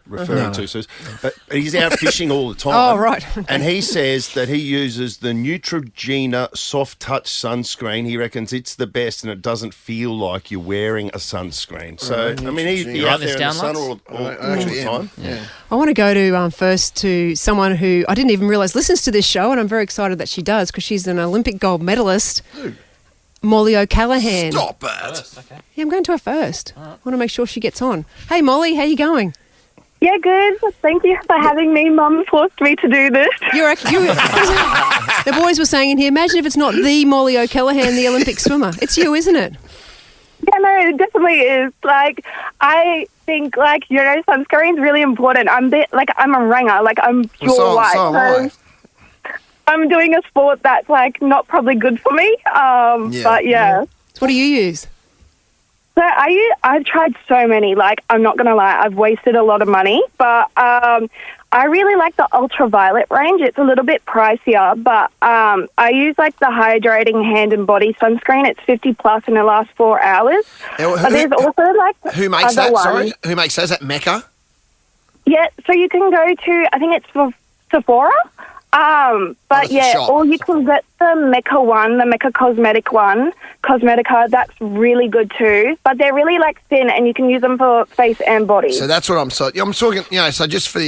referring to, Sus. But he's out fishing all the time. Oh, right. And he says that he uses the Neutrogena Soft Touch sunscreen. He reckons it's the best and it doesn't feel like you're wearing a sunscreen. So, I mean, he's Write out this there in the down, sun Lutz? all the time. Yeah. I want to go to first to someone who I didn't even realise listens to this show, and I'm very excited that she does because she's an Olympic gold medalist. Who? Mollie O'Callaghan. Stop it. Yeah, I'm going to her first. I want to make sure she gets on. Hey, Mollie, how you going? Yeah, good. Thank you for having me. Mum forced me to do this. The boys were saying in here, imagine if it's not the Mollie O'Callaghan, the Olympic swimmer. It's you, isn't it? Yeah, no, it definitely is. Like, I think, like, sunscreen's really important. I'm a ranger. Like, I'm pure white. So am I. I'm doing a sport that's, like, not probably good for me. But, yeah. So what do you use? So I've tried so many. Like, I'm not going to lie, I've wasted a lot of money. But I really like the ultraviolet range. It's a little bit pricier, but I use, like, the hydrating hand and body sunscreen. It's 50 plus and it lasts 4 hours. But there's also, like, Who makes other that? ones. Sorry? Who makes that? Is that Mecca? Yeah, so you can go to, I think it's for Sephora. But yeah, shop. or you can get the Mecca one, the Mecca Cosmetica, that's really good too. But they're really like thin and you can use them for face and body. So that's what I'm talking, so just for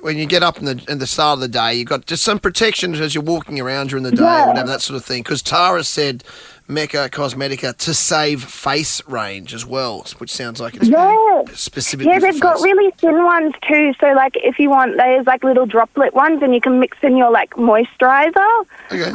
when you get up in the start of the day, you've got just some protection as you're walking around during the day or whatever, that sort of thing. Because Tara said Mecca Cosmetica to save face range as well, which sounds like it's specifically Yeah, they've got really thin ones too. So like if you want, there's like little droplet ones and you can mix in your like moisturizer. Okay.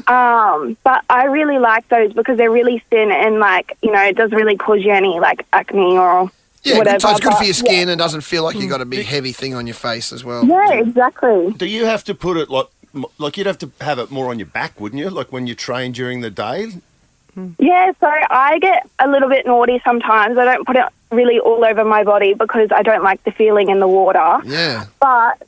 But I really like those because they're really thin and like, it doesn't really cause you any like acne or whatever. So it's good for your skin and doesn't feel like you've got a big heavy thing on your face as well. Yeah, exactly. Do you have to put it like you'd have to have it more on your back, wouldn't you? Like when you train during the day? Yeah, so I get a little bit naughty sometimes. I don't put it really all over my body because I don't like the feeling in the water. Yeah. But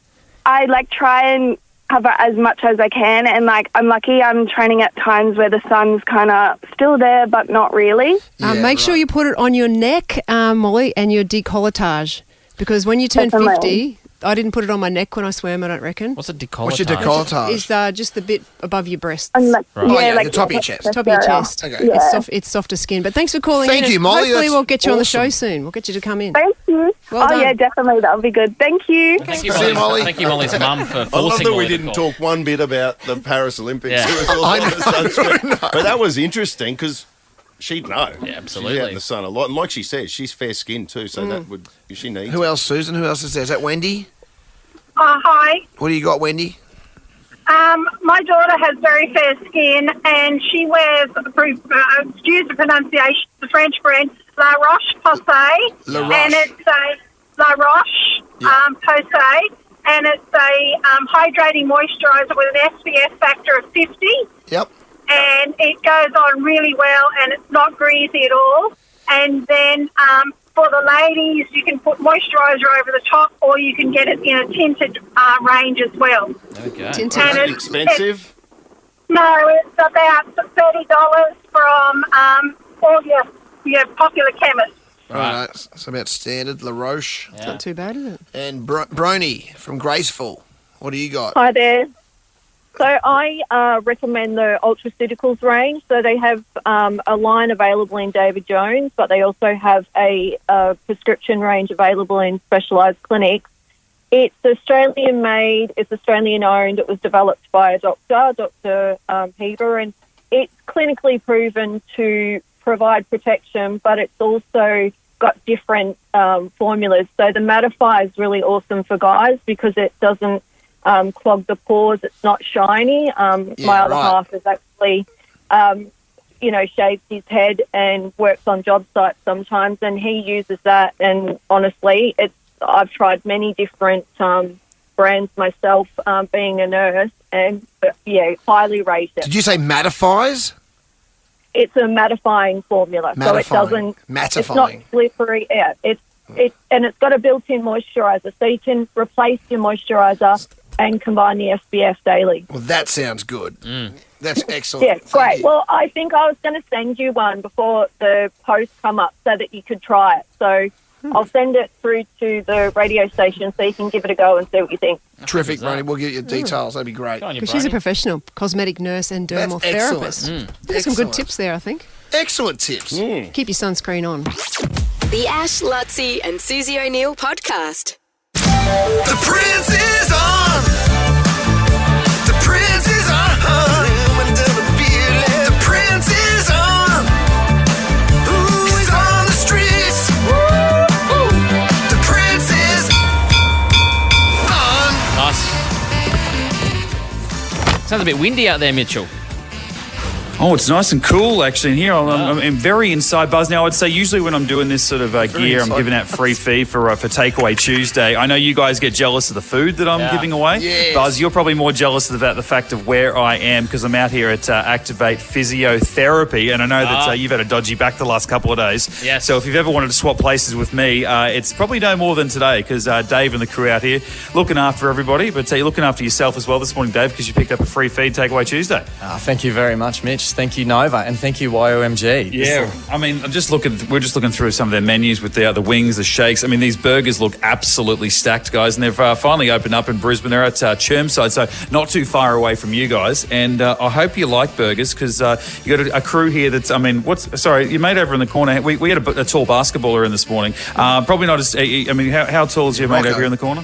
I like try and cover as much as I can, and like I'm lucky I'm training at times where the sun's kind of still there but not really. Make sure you put it on your neck, Molly, and your decolletage, because when you turn 50, I didn't put it on my neck when I swam, I don't reckon. What's a decolletage? What's your decolletage? It's just the bit above your breasts. Like the top of your chest. Top of your chest. Okay. Yeah. It's softer skin. But thanks for calling in. Thank you, Molly. Hopefully we'll get you on the awesome. show soon. We'll get you to come in. Thank you. Well done. Yeah, definitely. That'll be good. Thank you. Thank you, See you, Molly. Thank you, Molly's mum, for I love forcing that we Molly to didn't call. talk one bit about the Paris Olympics. Yeah. It was all on the sunscreen. But that was interesting because she'd know. Yeah, absolutely. She's out in the sun a lot. And like she says, she's fair-skinned too, so that would, if she needs Who else, Susan? Who else is there? Is that Wendy? Hi. What do you got, Wendy? My daughter has very fair skin and she wears, excuse the pronunciation, the French brand, La Roche-Posay. La Roche. And it's a La Roche Posay. And it's a hydrating moisturiser with an SPF factor of 50. Yep. And it goes on really well and it's not greasy at all. And then for the ladies, you can put moisturiser over the top or you can get it in a tinted range as well. Okay. Tinted. And it's expensive? No, it's about $30 from all your popular chemists. All right. So about standard, La Roche. It's not too bad, is it? And Brony from Graceful. What do you got? Hi there. So I recommend the Ultraceuticals range. So they have a line available in David Jones, but they also have a prescription range available in specialised clinics. It's Australian made, it's Australian owned, it was developed by a doctor, Dr. Heber, and it's clinically proven to provide protection, but it's also got different formulas. So the Mattify is really awesome for guys because it doesn't clog the pores, it's not shiny. My other half is actually, shaves his head and works on job sites sometimes, and he uses that, and honestly, I've tried many different brands myself, being a nurse, and highly rate it. Did you say mattifies? It's a mattifying formula, so it doesn't. Mattifying. It's not slippery. Yeah, and it's got a built-in moisturiser, so you can replace your moisturiser and combine the SPF daily. Well, that sounds good. That's excellent. Yeah, great. Well, I think I was going to send you one before the post come up so that you could try it. So I'll send it through to the radio station so you can give it a go and see what you think. Terrific, Brony. We'll get you details. That'd be great. Because she's a professional cosmetic nurse and dermal That's excellent. therapist. There's some good tips there, I think. Excellent tips. Keep your sunscreen on. The Ash, Lutzi and Susie O'Neill podcast. The Prince is on. The Prince is on. The Prince is on. Ooh, he's on the streets. The Prince is on. Nice. Sounds a bit windy out there, Mitchell. Oh, it's nice and cool actually in here. I'm very inside buzz now. I'd say usually when I'm doing this sort of gear, I'm giving out free feed for Takeaway Tuesday. I know you guys get jealous of the food that I'm giving away. Yes. Buzz, you're probably more jealous about the fact of where I am because I'm out here at Activate Physiotherapy, and I know that you've had a dodgy back the last couple of days. Yes. So if you've ever wanted to swap places with me, it's probably no more than today because Dave and the crew out here looking after everybody, but you're looking after yourself as well this morning, Dave, because you picked up a free feed Takeaway Tuesday. Thank you very much, Mitch. Thank you, Nova, and thank you, YOMG. Yeah, I mean, we're just looking through some of their menus with the wings, the shakes. I mean, these burgers look absolutely stacked, guys, and they've finally opened up in Brisbane. They're at Chermside, so not too far away from you guys. And I hope you like burgers because you got a crew here that's, I mean, your mate over in the corner, we had a tall basketballer in this morning. Probably not as, I mean, how tall is your mate over here in the corner?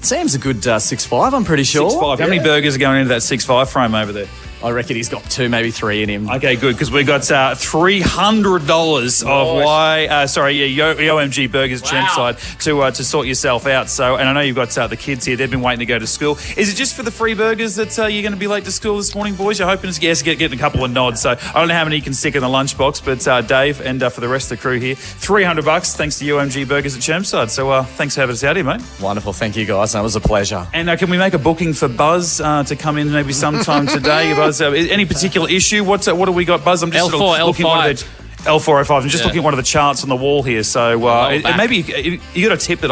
Sam's a good 6'5", I'm pretty sure. 6'5". How many burgers are going into that 6'5" frame over there? I reckon he's got 2, maybe 3 in him. Okay, good, because we got $300 of YOMG Burgers Chermside to sort yourself out. So, and I know you've got the kids here; they've been waiting to go to school. Is it just for the free burgers that you're going to be late to school this morning, boys? You're hoping to get a couple of nods. So I don't know how many you can stick in the lunchbox, but Dave and for the rest of the crew here, $300 thanks to UMG Burgers at Chermside. So thanks for having us out here, mate. Wonderful, thank you guys. That was a pleasure. And can we make a booking for Buzz to come in maybe sometime today? Buzz, any particular issue? What do we got, Buzz? I'm just L4, looking L5. L405. I'm just looking at one of the charts on the wall here. So maybe you got a tip that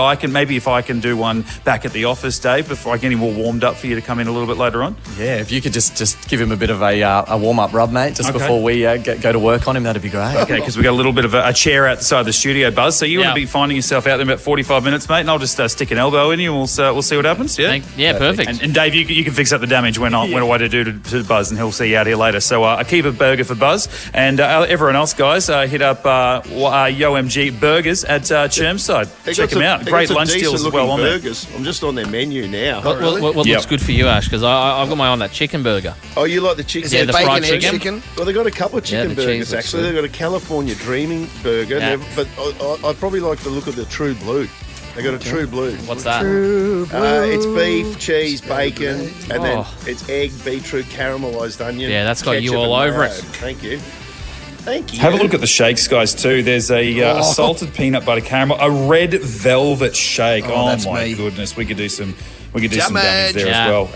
if I can do one back at the office, Dave, before I get him all warmed up for you to come in a little bit later on. Yeah, if you could just give him a bit of a warm-up rub, mate, before we go to work on him, that'd be great. Okay, because we got a little bit of a chair outside the studio, Buzz. So you want to be finding yourself out there in about 45 minutes, mate, and I'll just stick an elbow in you and we'll see what happens. Yeah, perfect. And Dave, you can fix up the damage when I do to Buzz, and he'll see you out here later. So I keep a burger for Buzz, and everyone else, guys, hit up YOMG Burgers at Chermside. Check them out. Great lunch deals as well on there. I'm just on their menu now. What looks good for you, Ash? Because I've got my eye on that chicken burger. Oh, you like the chicken? Yeah, the fried chicken. Well, they've got a couple of chicken burgers, cheese actually. They've got a California Dreaming burger, but I probably like the look of the True Blue. They got a True Blue. What's that? True Blue. It's beef, cheese, bacon, and then it's egg, beetroot, caramelised onion. Yeah, that's got you all over it. Thank you. Have a look at the shakes, guys, too. There's a salted peanut butter caramel, a red velvet shake. Oh my goodness, we could do some dummies there as well.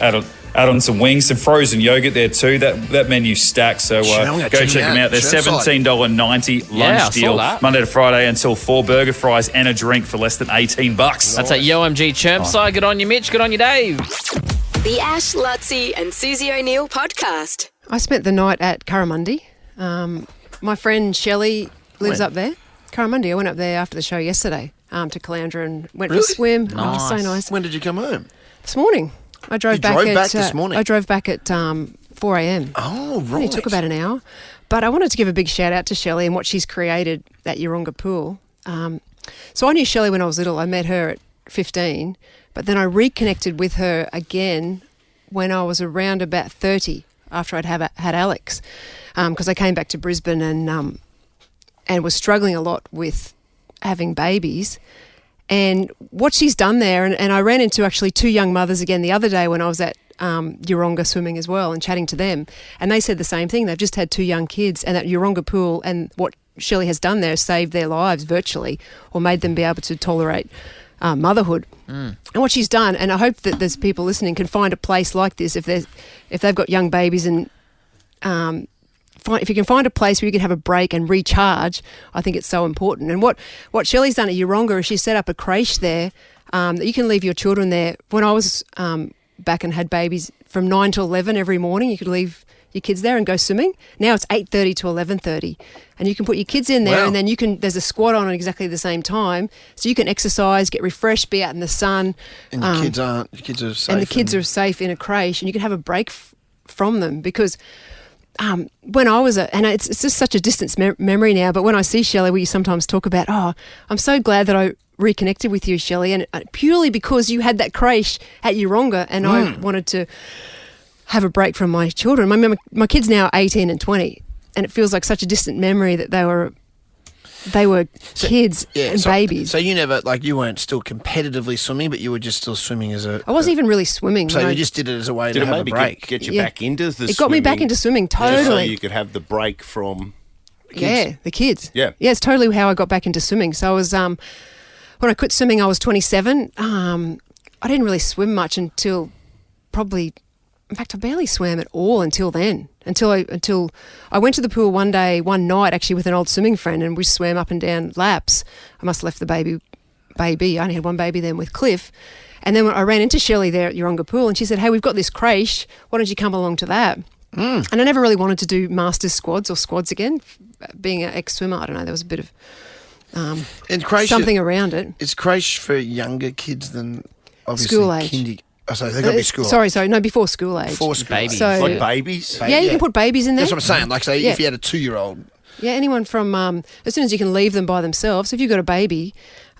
Add on some wings, some frozen yogurt there too. That menu stacks, so go check them out. They're $17.90 lunch deal, Monday to Friday until 4 burger, fries and a drink for less than $18. That's at YOMG Chermside. Good on you, Mitch. Good on you, Dave. The Ash, Lutzi and Susie O'Neill podcast. I spent the night at Curramundi. My friend Shelley lives up there. Curramundi. I went up there after the show yesterday to Caloundra and went for a swim. Nice. Oh, it was so nice. When did you come home? This morning. I drove back this morning? I drove back at 4 a.m. Oh, right. Only took about an hour. But I wanted to give a big shout out to Shelley and what she's created at Yeronga Pool. So I knew Shelley when I was little. I met her at 15, but then I reconnected with her again when I was around about 30 after I'd had Alex, because I came back to Brisbane and was struggling a lot with having babies. And what she's done there, and I ran into actually 2 young mothers again the other day when I was at Yeronga swimming as well and chatting to them, and they said the same thing. They've just had 2 young kids, and at Yeronga Pool, and what Shelley has done there is saved their lives virtually, or made them be able to tolerate motherhood. And what she's done, and I hope that there's people listening can find a place like this if they've got young babies, and if you can find a place where you can have a break and recharge, I think it's so important. And what Shelley's done at Yeronga is she set up a creche there that you can leave your children there. When I was back and had babies, from 9 to 11 every morning, you could leave your kids there and go swimming. Now it's 8:30 to 11:30, and you can put your kids in there, and then there's a squat on at exactly the same time, so you can exercise, get refreshed, be out in the sun. And your kids are safe. And the kids are safe in a creche, and you can have a break from them, because when I was and it's just such a distant memory now, but when I see Shelley, we sometimes talk about, I'm so glad that I reconnected with you, Shelley, and purely because you had that creche at Yeronga, and I wanted to have a break from my children. My kids now are 18 and 20, and it feels like such a distant memory that they were they were kids and babies. So you never, like, you weren't still competitively swimming, but you were just still swimming as a... I wasn't even really swimming. So you just did it as a way to have a break. Get you back into the swimming? It got me back into swimming, totally. So you could have the break from... the kids. Yeah. Yeah, it's totally how I got back into swimming. So I was, when I quit swimming, I was 27. I didn't really swim much until probably, in fact, I barely swam at all until then. Until I went to the pool one night, actually, with an old swimming friend, and we swam up and down laps. I must have left the baby. I only had one baby then with Cliff. And then when I ran into Shelley there at Yoronga Pool, and she said, hey, we've got this creche. Why don't you come along to that? And I never really wanted to do masters squads or squads again. Being an ex-swimmer, I don't know, there was a bit of something around it. It's creche for younger kids than obviously school age. So they've got to be school age. Sorry, no, before school age. Before school age. So, like babies? Yeah, you can put babies in there. That's what I'm saying. Like, say, if you had a 2-year-old. Yeah, anyone from, as soon as you can leave them by themselves. If you've got a baby,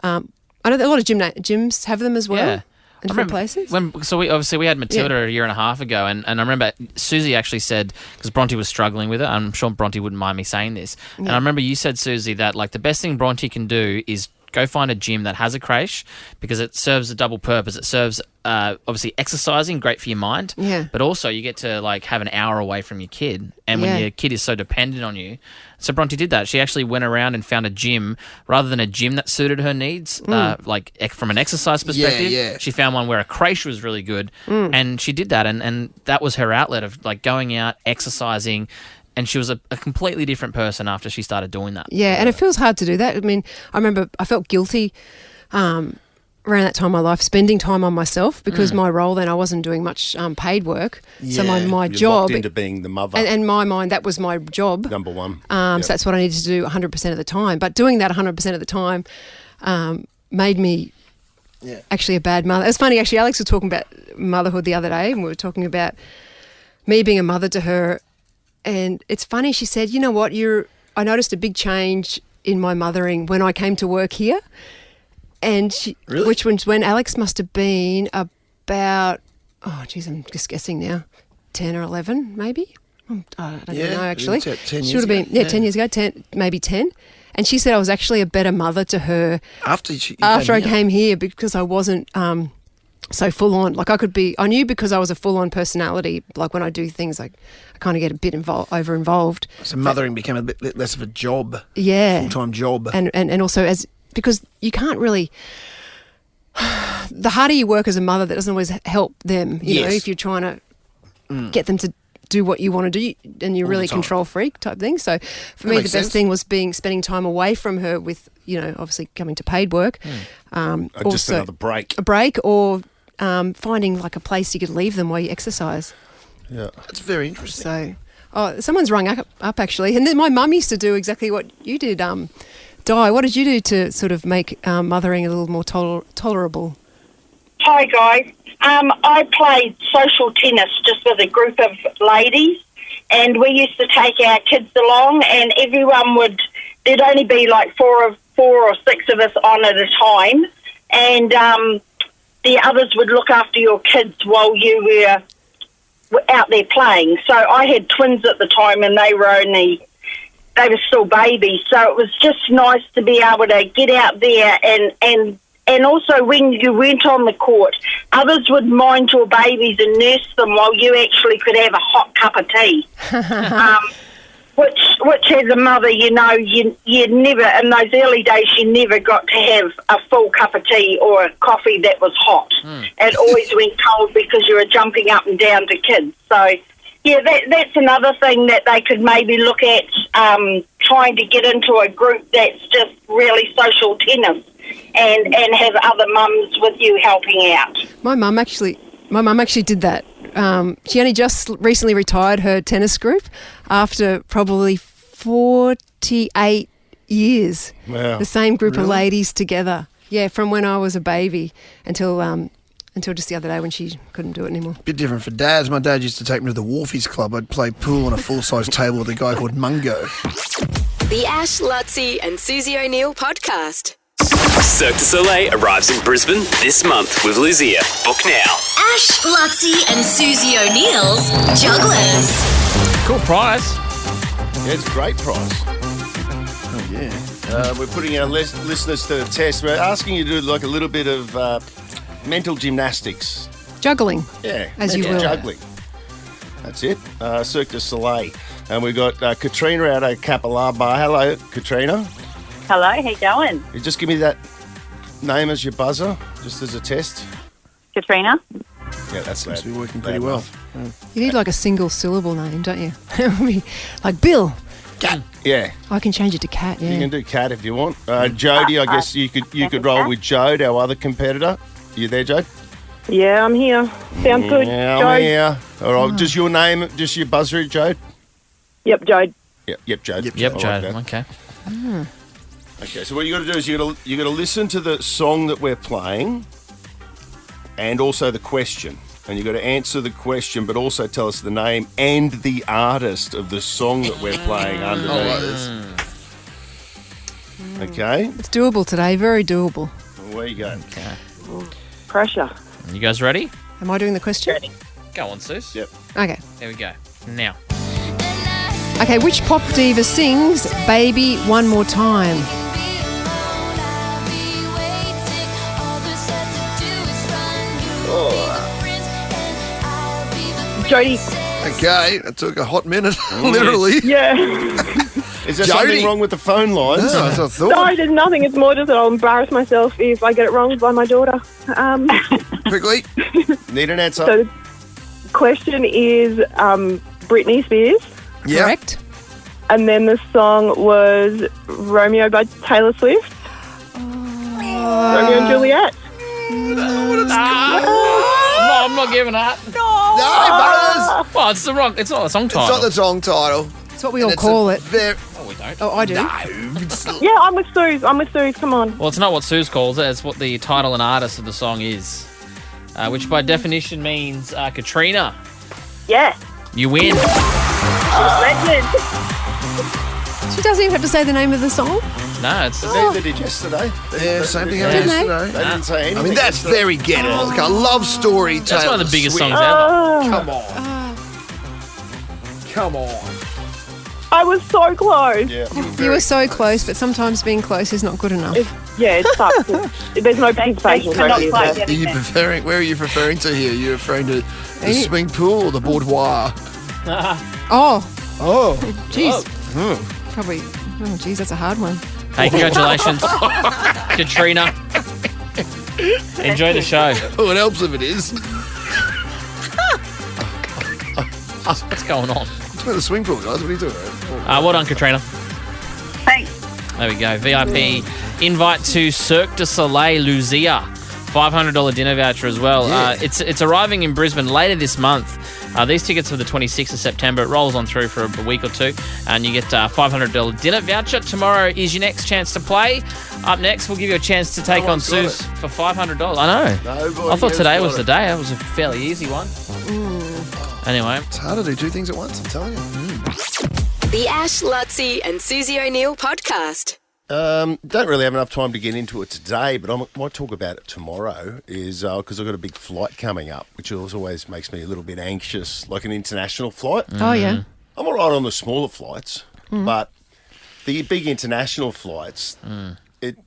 I know that a lot of gyms have them as well. Yeah. In different places. We had Matilda a year and a half ago, and I remember Susie actually said, because Bronte was struggling with it, I'm sure Bronte wouldn't mind me saying this, and I remember you said, Susie, that like the best thing Bronte can do is go find a gym that has a creche, because it serves a double purpose. It serves obviously exercising, great for your mind, but also you get to like have an hour away from your kid, and when your kid is so dependent on you. So Bronte did that. She actually went around and found a gym rather than a gym that suited her needs, like from an exercise perspective. She found one where a creche was really good, and she did that, and that was her outlet of like going out, exercising. And she was a completely different person after she started doing that. Yeah, and it feels hard to do that. I mean, I remember I felt guilty around that time in my life, spending time on myself, because my role then, I wasn't doing much paid work. So my job... locked into being the mother. And in my mind, that was my job. Number one. So that's what I needed to do 100% of the time. But doing that 100% of the time made me actually a bad mother. It was funny, actually, Alex was talking about motherhood the other day, and we were talking about me being a mother to her. And it's funny, she said, you know what, I noticed a big change in my mothering when I came to work here. And which was when Alex must have been about, I'm just guessing now, 10 or 11 maybe? I don't know actually. 10 years Should have been, ago. 10 years ago, maybe 10. And she said I was actually a better mother to her after I came here, because I wasn't so full on. Like I knew because I was a full on personality, like when I do things, like I kind of get a bit over involved. So mothering became a bit less of a job. Yeah. Full-time job. And also because you can't really, the harder you work as a mother, that doesn't always help them, you know, if you're trying to get them to do what you want to do, and you're really control freak type thing. So for me, the best thing was spending time away from her with, you know, obviously coming to paid work. Just another break. A break, or finding like a place you could leave them while you exercise. Yeah. That's very interesting. So, someone's rung up actually. And then my mum used to do exactly what you did, Di. What did you do to sort of make mothering a little more tolerable? Hi, guys. I played social tennis just with a group of ladies, and we used to take our kids along, and there'd only be like four or six of us on at a time, and the others would look after your kids while you were out there playing. So I had twins at the time, and they were still babies, so it was just nice to be able to get out there and also when you went on the court, others would mind your babies and nurse them while you actually could have a hot cup of tea. Which as a mother, you know, you never, in those early days, you never got to have a full cup of tea or a coffee that was hot. It always went cold because you were jumping up and down to kids. So, yeah, that's another thing that they could maybe look at, trying to get into a group that's just really social tennis and have other mums with you helping out. My mum actually did that. She only just recently retired her tennis group after probably 48 years. Wow. The same group of ladies together. Yeah, from when I was a baby until just the other day when she couldn't do it anymore. Bit different for dads. My dad used to take me to the Wharfies Club. I'd play pool on a full-size table with a guy called Mungo. The Ash, Lutzi and Susie O'Neill podcast. Cirque du Soleil arrives in Brisbane this month with Lucia. Book now. Ash, Lutzi and Susie O'Neill's Jugglers. Cool prize. Yeah, it's a great prize. Oh, yeah. We're putting our listeners to the test. We're asking you to do like a little bit of mental gymnastics. Juggling. Yeah, As you mental will. juggling. That's it. Cirque du Soleil. And we've got Katrina out at Capillar Bar. Hello, Katrina. Hello, how you going? You just give me that name as your buzzer, just as a test. Katrina. Yeah, that's seems to be working pretty well. You need like a single syllable name, don't you? Like Bill. Cat. Yeah. I can change it to Cat, yeah. You can do Cat if you want. Jodie, I guess you could roll with Jode, our other competitor. You there, Jode? Yeah, I'm here. Sounds good. Yeah, Jode. I'm here. All right, just your name, just your buzzer, Jode? Yep, Jode. Yep, Jode. Yep, I like Jode. that. Okay. Okay, so what you got to do is you got to listen to the song that we're playing, and also the question, and you got to answer the question, but also tell us the name and the artist of the song that we're playing underneath. Okay. It's doable today, very doable. Away you go. Okay. Pressure. You guys ready? Am I doing the question? Go on, Sus. Yep. Okay. There we go. Now. Okay, which pop diva sings Baby One More Time? Jodie. Okay, that took a hot minute, literally. Yeah. Is there Jodie. something wrong with the phone lines? No, that's what I thought. No, there's nothing. It's more just that I'll embarrass myself if I get it wrong by my daughter. Quickly. Need an answer. So the question is Britney Spears. Yeah. Correct. And then the song was Romeo by Taylor Swift. Romeo and Juliet. I'm not giving that. No, Butters. Well, it's the wrong. It's not the song title. It's not the song title. It's what we all call it. Oh, we don't. Oh, I do. Yeah, I'm with Suze. Come on. Well, it's not what Suze calls it. It's what the title and artist of the song is, which by definition means Katrina. Yeah. You win. Legend. She doesn't even have to say the name of the song. No, it's They did yesterday. Yeah, same thing Didn't they? yesterday. They didn't say anything. I mean, that's very gettable. Like a love story. That's one of the biggest songs Oh. ever. Come on. Come on. I was so close. Yeah. You were so close, but sometimes being close is not good enough. It sucks. There's no participation. cannot rate, quite is there? get Are you preferring? Where are you referring to here? You're referring to the swimming pool or the boudoir? Oh, Oh, jeez. Probably. Oh, jeez, that's a hard one. Hey, congratulations, Katrina. Enjoy the show. Oh, it helps if it is. What's going on? It's about the swimming pool, guys. What are you doing? Well done, Katrina. Thanks. There we go. VIP invite to Cirque du Soleil Lucia. $500 dinner voucher as well. Yeah. It's arriving in Brisbane later this month. These tickets are the 26th of September. It rolls on through for a week or two, and you get a $500 dinner voucher. Tomorrow is your next chance to play. Up next, we'll give you a chance to take on Suze for $500. I know. I thought today was the day. It was a fairly easy one. Anyway. It's hard to do two things at once, I'm telling you. The Ash, Lutzi and Susie O'Neill podcast. Don't really have enough time to get into it today, but I might talk about it tomorrow, is because I've got a big flight coming up, which always makes me a little bit anxious, like an international flight. Oh, yeah. I'm all right on the smaller flights, but the big international flights,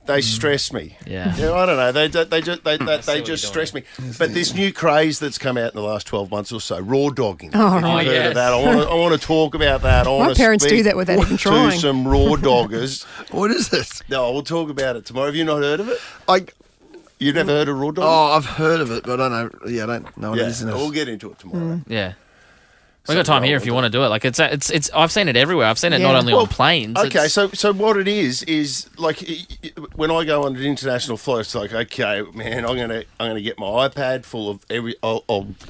they stress me. Yeah. I don't know. They just stress me. But this new craze that's come out in the last 12 months or so, raw dogging. Oh, If you've right. heard of that, I want to talk about that. I My want to parents do speak that without even trying. to some raw doggers. What is it? No, we'll talk about it tomorrow. Have you not heard of it? I You've never heard of raw dogging? Oh, I've heard of it, but I don't know. Yeah, I don't know what it is. We'll get into it tomorrow. Yeah. We've got time here if you want to do it. Like it's. I've seen it everywhere. I've seen it not only on planes. Okay, it's- so what it is like when I go on an international flight, it's like, okay, man, I'm gonna get my iPad full of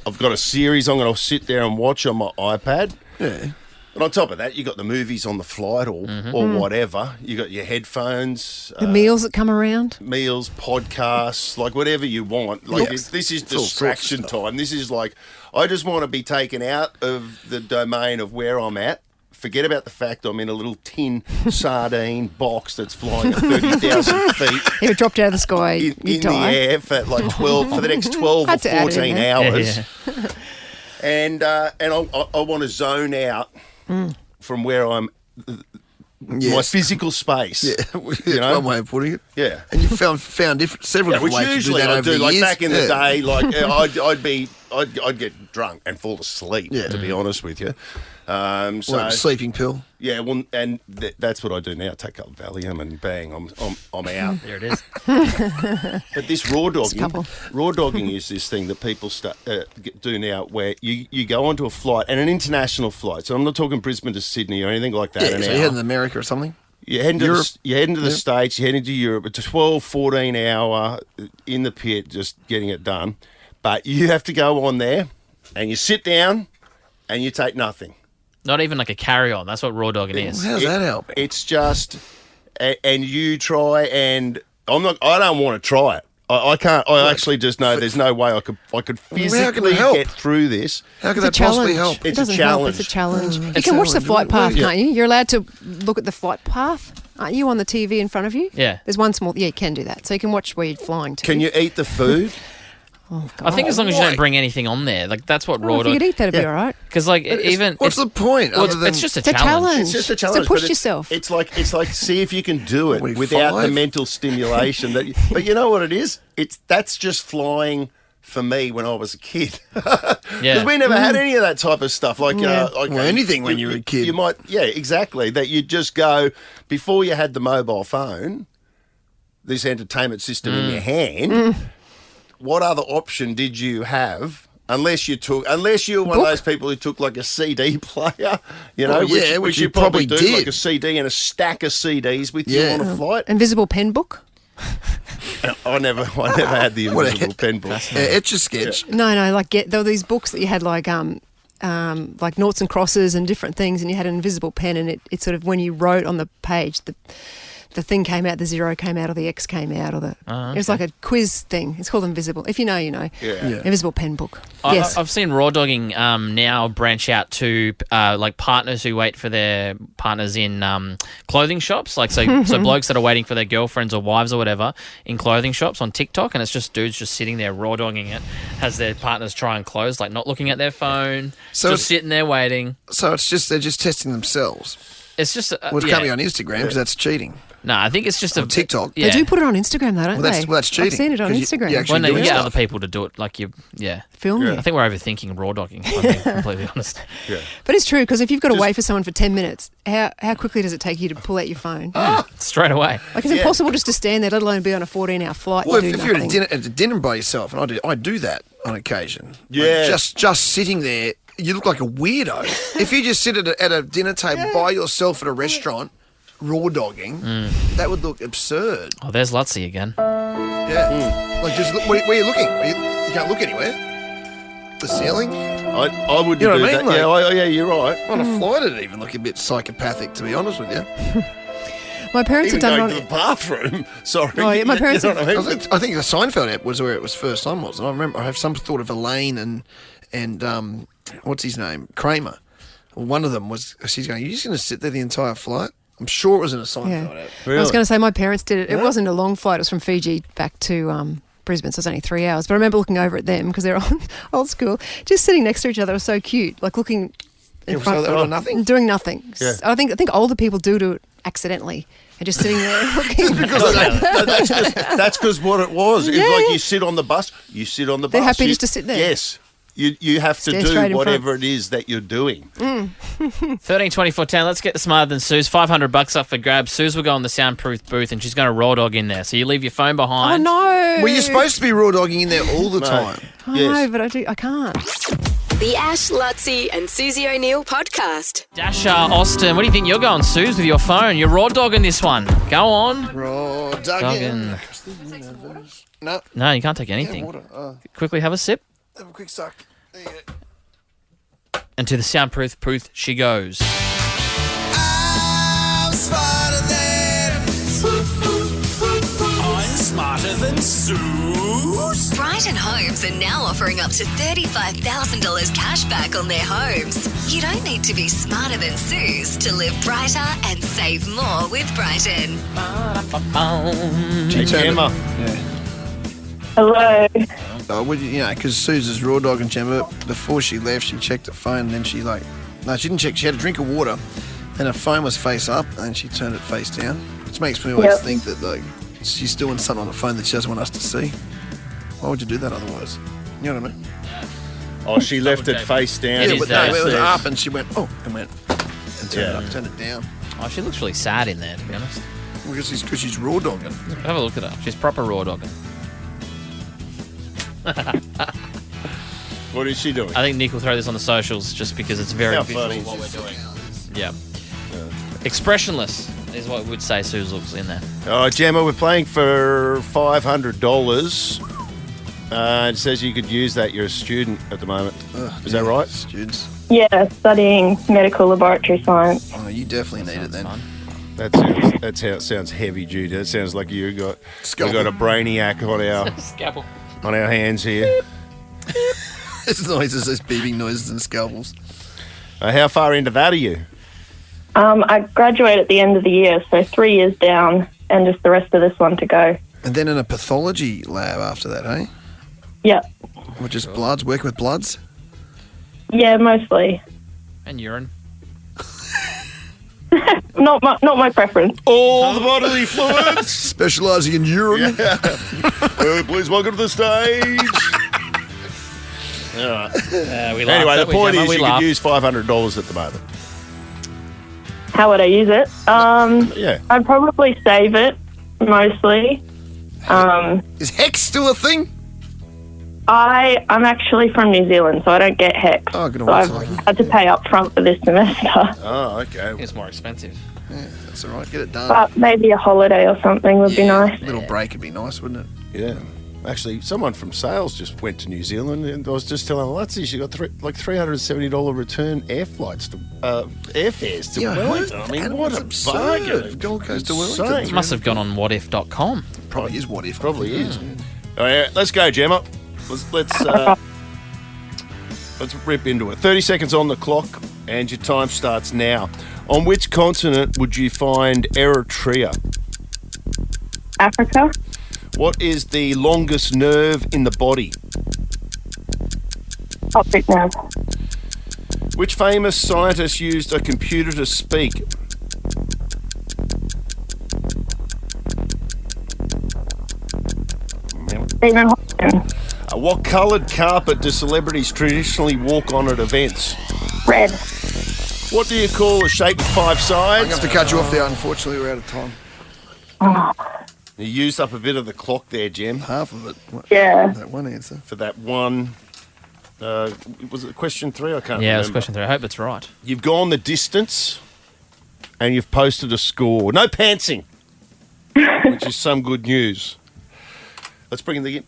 I've got a series I'm gonna sit there and watch on my iPad. Yeah. And on top of that, you got the movies on the flight or whatever. You got your headphones, The meals that come around. meals, podcasts, like whatever you want. Like this is all sorts of distraction stuff. time. This is like, I just want to be taken out of the domain of where I'm at. Forget about the fact I'm in a little tin sardine box that's flying at 30,000 feet If it dropped out of the sky, in you'd the die. air for like 12 for the next 12 or Had to add it 14 in there. hours. Yeah. And I want to zone out from where I'm my physical space. Yeah, one way of putting it. Yeah. And you found several different which ways usually to do that I over do. the Like years. back in the day, like I'd get drunk and fall asleep. Yeah. To be honest with you. Like a sleeping pill. Yeah, well, and that's what I do now. Take up Valium and bang, I'm out. There it is. But this raw dogging is this thing that people do now, where you go onto a flight, and an international flight. So I'm not talking Brisbane to Sydney or anything like that. Yeah, so you head to America or something. You head into the States, you head into Europe. It's a 12, 14 hour in the pit, just getting it done. But you have to go on there, and you sit down, and you take nothing. Not even like a carry-on. That's what raw dogging is. How's that helping? It's just, and you try, and I don't want to try it. I can't. I actually just know there's no way I could physically get through this. How can that possibly help? It's It doesn't a challenge. help. It's a challenge. You can watch the flight path, can't you? You're allowed to look at the flight path, aren't you, on the TV in front of you? Yeah. There's one small. Yeah, you can do that. So you can watch where you're flying to. Can you eat the food? I think as long as you don't bring anything on there, like that's what raw If you could eat that, it'd be all right. Because even what's the point? Well, other than it's just a It's a challenge. challenge. It's just a challenge. To push but yourself. It's like see if you can do it What are you, without the 5? mental stimulation. But you know what it is? That's just flying for me when I was a kid. Because we never had any of that type of stuff. Like anything when you were a kid. You might, exactly. That you'd just go before you had the mobile phone, this entertainment system in your hand. What other option did you have? Unless you were one of those people who took like a CD player, which you probably do, did. like a CD and a stack of CDs with you on a flight. Invisible pen book? I never had the invisible pen book. Etch a sketch. No, there were these books that you had like noughts and crosses and different things, and you had an invisible pen, and it sort of, when you wrote on the page, the thing came out, the 0 came out, or the X came out, or it was like a quiz thing. It's called Invisible. If you know, you know. Yeah. Invisible pen book. Yes. I've seen raw dogging now branch out to like partners who wait for their partners in clothing shops. Like so blokes that are waiting for their girlfriends or wives or whatever in clothing shops on TikTok, and it's just dudes just sitting there raw dogging it as their partners try and close, like not looking at their phone, just sitting there waiting. So they're just testing themselves. It's just Well, it can't be on Instagram because that's cheating. No, I think it's just on TikTok. They do put it on Instagram, though, don't they? Well, that's cheating. I've seen it on Instagram. You get other people to do it, like film you. I think we're overthinking raw dogging, if I'm being completely honest. Yeah. But it's true, because if you've got to wait for someone for 10 minutes, how quickly does it take you to pull out your phone? Straight away. Like, it's impossible just to stand there, let alone be on a 14-hour flight. Well, and if do you're nothing. at a dinner by yourself, and I do that on occasion. Yeah. Like just sitting there, you look like a weirdo. If you just sit at a dinner table by yourself at a restaurant, raw dogging, that would look absurd. Oh, there's Lutzy again. Yeah. Like, just look, where are you looking? You can't look anywhere. The ceiling? I would You know do what I mean? that. Like, Yeah, you're right. On a flight, it'd even look a bit psychopathic, to be honest with you. My parents Even have done going it to the bathroom. Sorry. Oh, yeah, my parents You know what I mean? I think the Seinfeld app was where it was first on, wasn't it? I remember I have some thought of Elaine and what's his name? Kramer. Well, one of them was, she's going, you're just going to sit there the entire flight? I'm sure it was in a Seinfeld app. I was going to say my parents did it. It wasn't a long flight. It was from Fiji back to Brisbane, so it was only 3 hours. But I remember looking over at them because they're old school, just sitting next to each other. It was so cute, like looking in front so they were doing nothing? doing nothing. Yeah. I think older people do it accidentally and just sitting there looking. That's because what it was. It's like you sit on the bus. You sit on the bus. They're happy just to sit there. Yes. You have to Stare straight do in whatever it is that you're doing. 13 24 10. Let's get Smarter Than Sue's. $500 up for grabs. Sue's will go in the soundproof booth and she's going to raw dog in there. So you leave your phone Oh behind. no! Well, you're supposed to be raw dogging in there all the time. I know, but I can't. The Ash, Lutzy and Susie O'Neill podcast. Dasha, Austin, what do you think you're going, Suze, with your phone? You're raw dogging this one. Go on. Raw Dogging. No. No, you can't take anything. Water. Quickly have a sip. Have a quick suck. There you go. And to the soundproof booth she goes. I'm smarter than Suze. Brighton Homes are now offering up to $35,000 cash back on their homes. You don't need to be smarter than Suze to live brighter and save more with Brighton. Gemma. Yeah. Hello. Oh, because Susan's raw dogging Gemma. Before she left, she checked her phone, and then she didn't check. She had a drink of water, And her phone was face up, and she turned it face down, which makes me always think that like she's doing something on the phone that she doesn't want us to see. Why would you do that otherwise? You know what I mean? Oh, she left it face down. Yeah, but no, it was up, and she went, and turned it up, turned it down. Oh, she looks really sad in there, to be honest. Because she's raw dogging. Have a look at her. She's proper raw dogging. What is she doing? I think Nick will throw this on the socials just because it's very How visual funny what we're is doing. Yeah. Expressionless is what would say Suze looks in there. Oh, Gemma, we're playing for $500. It says you could use that. You're a student at the moment. Is that right? Students. Yeah, studying medical laboratory science. Oh, you definitely need it then. That's how it sounds heavy duty. That sounds like we got a brainiac on our hands here. There's noises, there's beeping noises and scalpels. How far into that are you? I graduate at the end of the year, so 3 years down and just the rest of this one to go. And then in a pathology lab after that, hey? Yeah. Which is bloods, working with bloods? Yeah, mostly. And urine. Not my preference. All the bodily fluids. Specialising in urine. Yeah. Please welcome to the stage. All right. Anyway, the point is you could use $500 at the moment. How would I use it? I'd probably save it, mostly. Is Hex still a thing? I'm actually from New Zealand, so I don't get Hex. Oh, good so I've had to pay up front for this semester. Oh, okay. It's more expensive. Yeah, that's all right. Get it done. But maybe a holiday or something would be nice. A little break would be nice, wouldn't it? Yeah. Actually, someone from sales just went to New Zealand, and I was just telling her, Lutsy, she got $370 return airfares to Wellington. I mean, what a bargain! Gold Coast to Wellington. It must have gone on whatif.com. Probably is What If. Probably is. All right, let's go, Gemma. Let's rip into it. 30 seconds on the clock, and your time starts now. On which continent would you find Eritrea? Africa. What is the longest nerve in the body? Optic nerve. Which famous scientist used a computer to speak? Stephen Hawking. What coloured carpet do celebrities traditionally walk on at events? Red. What do you call a shape with 5 sides? I'm going to have to cut you off there. Unfortunately, we're out of time. You used up a bit of the clock there, Jem. Half of it. Yeah. That one answer. For that one. Was it question 3? I can't remember. Yeah, it was question 3. I hope it's right. You've gone the distance and you've posted a score. No pantsing, which is some good news. Let's bring in the...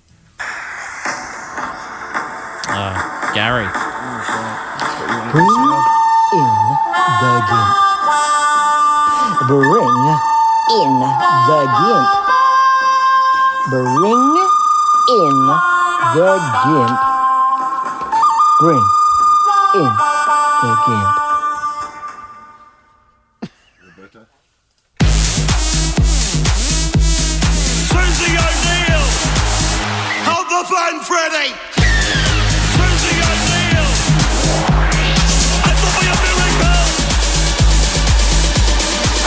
Gary. Bring in the gimp. Bring in the gimp. Bring in the gimp. Bring in the gimp. Susie O'Neill! Hold the phone, Freddie! Susie O'Neill! It will be a miracle!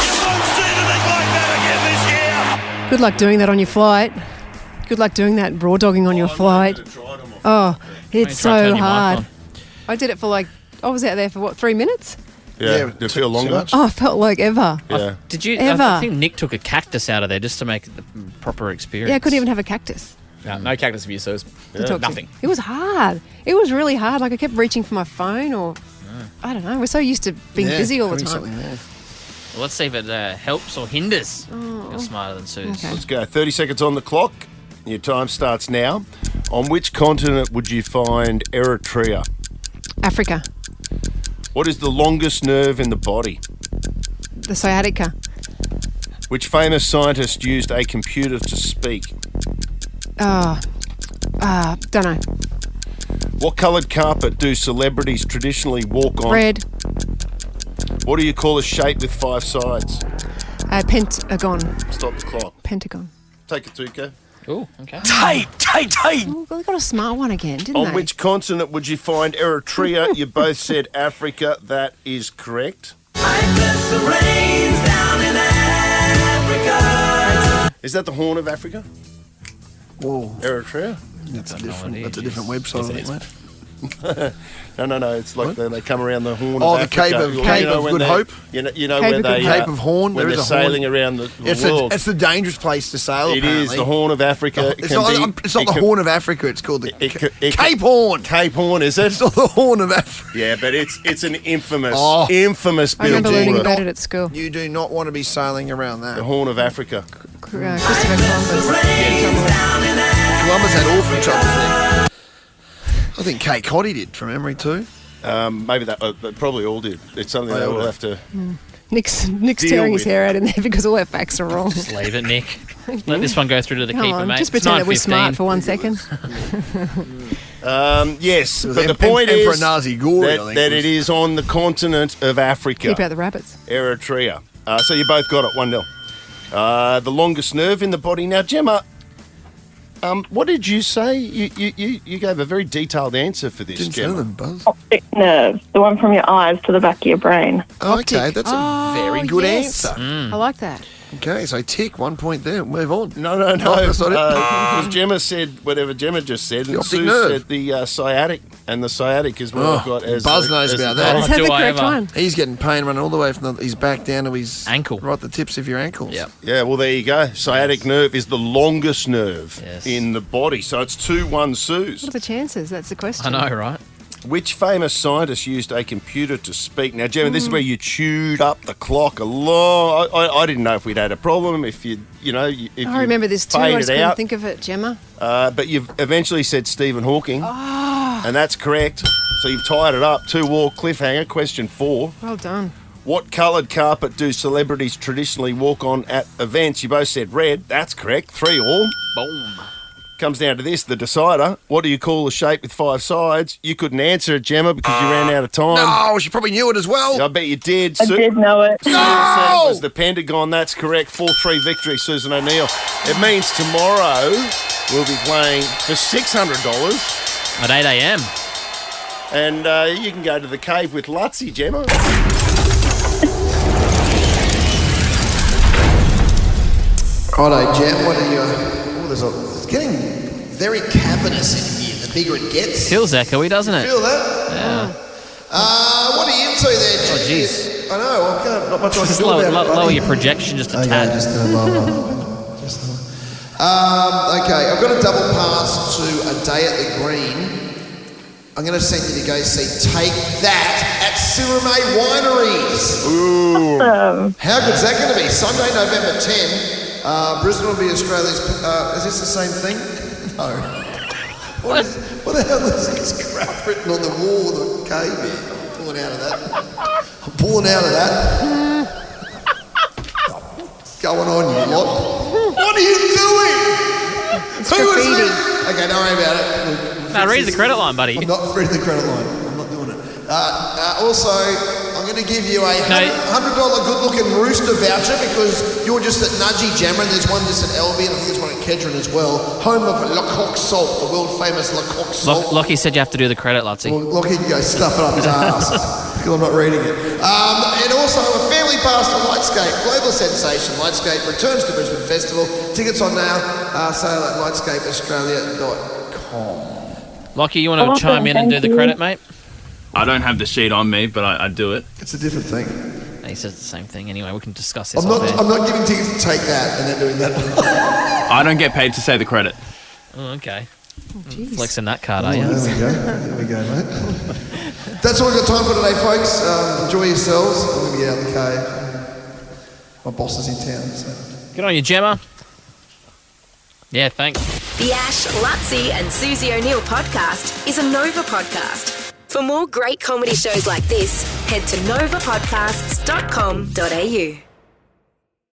You won't see anything like that again this year! Good luck doing that on your flight. Good luck doing that raw dogging on your flight. Oh, it's so hard. I did it for I was out there for 3 minutes? Yeah, did it feel longer? Oh, it felt like ever. Yeah. Did you? Ever. I think Nick took a cactus out of there just to make it the proper experience. Yeah, I couldn't even have a cactus. No cactus for you, Suze. Nothing. It was hard. It was really hard. I kept reaching for my phone or, I don't know. We're so used to being busy all the time. Well, let's see if it helps or hinders. You're smarter than Suze. Okay. Let's go. 30 seconds on the clock. Your time starts now. On which continent would you find Eritrea? Africa. What is the longest nerve in the body? The sciatica. Which famous scientist used a computer to speak? Don't know. What coloured carpet do celebrities traditionally walk on? Red. What do you call a shape with 5 sides? Pentagon. Stop the clock. Pentagon. Take it, Tuco. Oh, okay. Tight. Oh, they got a smart one again, didn't On they? which continent would you find Eritrea? You both said Africa. That is correct. I'm the rains down in Africa. Is that the Horn of Africa? Whoa. Eritrea? That's a different website, I think, mate. No. It's like they come around the Horn Oh, of the Africa. Cape of Good Hope. You know where they Cape of Horn. when they're sailing around the world. It's a dangerous place to sail. It is the Horn of Africa. It's not the Horn of Africa. It's called the Cape Horn. Cape Horn, is it? It's not the Horn of Africa. Yeah, but it's an infamous I remember building. learning about it at school. You do not want to be sailing around that. The Horn of Africa. Christopher Columbus. Columbus had awful troubles there. I think Kate Cotty did from memory too. Maybe they probably all did. It's something they will have to. Nick's deal tearing his with. hair out in there because all our facts are wrong. Just leave it, Nick. Let this one go through to the Come keeper, on, mate. just It's pretend that we're 9:15. smart for 1 second. Yes, It was but the point Emperor is Nazi Gori, I think that it it is on the continent of Africa. Keep out the rabbits. Eritrea. So you both got it, 1-0. The longest nerve in the body. Now, Gemma, what did you say? You gave a very detailed answer for this, Didn't Gemma. tell them, Buzz. Optic nerve, the one from your eyes to the back of your brain. Okay, that's a very good answer. I like that. Okay, so tick 1 point there. Move on. No. That's not it. Because Gemma said whatever Gemma just said, and optic Sue nerve. said the sciatic, and the sciatic is what I've got as Buzz knows as about a- that. Is that the correct one? He's getting pain running all the way from his back down to his ankle, right at the tips of your ankles. Yeah. Yeah, well, there you go. Sciatic nerve is the longest nerve in the body, so it's 2-1 Suze. What are the chances? That's the question. I know, right? Which famous scientist used a computer to speak? Now, Gemma, this is where you chewed up the clock a lot. I didn't know if we'd had a problem, if you I remember this too. I just faded couldn't out. think of it, Gemma. But you've eventually said Stephen Hawking, and that's correct. So you've tied it up. 2-2 cliffhanger. Question 4. Well done. What coloured carpet do celebrities traditionally walk on at events? You both said red. That's correct. 3-3. Boom. Comes down to this, the decider. What do you call a shape with 5 sides? You couldn't answer it, Gemma, because you ran out of time. No, she probably knew it as well. I bet you did. I did know it. Susan said it was the Pentagon. That's correct. 4-3 victory, Susan O'Neill. It means tomorrow we'll be playing for $600. At 8 a.m. And you can go to the cave with Lutzi, Gemma. Righto, Jem, what are you... it's getting very cavernous in here, the bigger it gets. Feels echoey, doesn't it? Feel that? Yeah. What are you into there, Jem? Oh, jeez. I know, I can't, not much I can Just do lower, about it, lower buddy. your projection just a Okay, tad. just lower. Okay, I've got a double pass to A Day at the Green. I'm going to send you to go see Take That at Sirame Wineries. Ooh. How good's that going to be? Sunday, November 10. Brisbane will be Australia's... is this the same thing? No. What the hell is this crap written on the wall of the cave here? I'm pulling out of that. What's going on, you lot? What are you doing? It's Who is graffiti. it? Okay, don't worry about it. No, read the credit line, buddy. I'm not reading the credit line. I'm not doing it. Also, I'm going to give you a $100 good-looking rooster voucher because you're just at Nudgee Jammer and there's one just at Albion. I think there's one at Kedron as well. Home of Le Coq Salt, the world-famous Le Coq Salt. Lockie said you have to do the credit, Lutzi. Well, Lockie can go stuff it up his ass because I'm not reading it. And also a family pass to Lightscape. Global sensation Lightscape returns to Brisbane Festival. Tickets on now. Sale at lightscapeaustralia.com. Lockie, you want to chime in and do the credit, mate? I don't have the sheet on me, but I do it. It's a different thing. He says the same thing anyway. We can discuss this I'm off air. not giving tickets to Take That and then doing that. I don't get paid to say the credit. Oh, okay. Jeez. Flexing that card, are you? There we go, mate. That's all we've got time for today, folks. Enjoy yourselves. I'm going to get out of the cave. My boss is in town, so... Good on you, Gemma. Yeah, thanks. The Ash, Lutzi and Susie O'Neill podcast is a Nova podcast. For more great comedy shows like this, head to novapodcasts.com.au.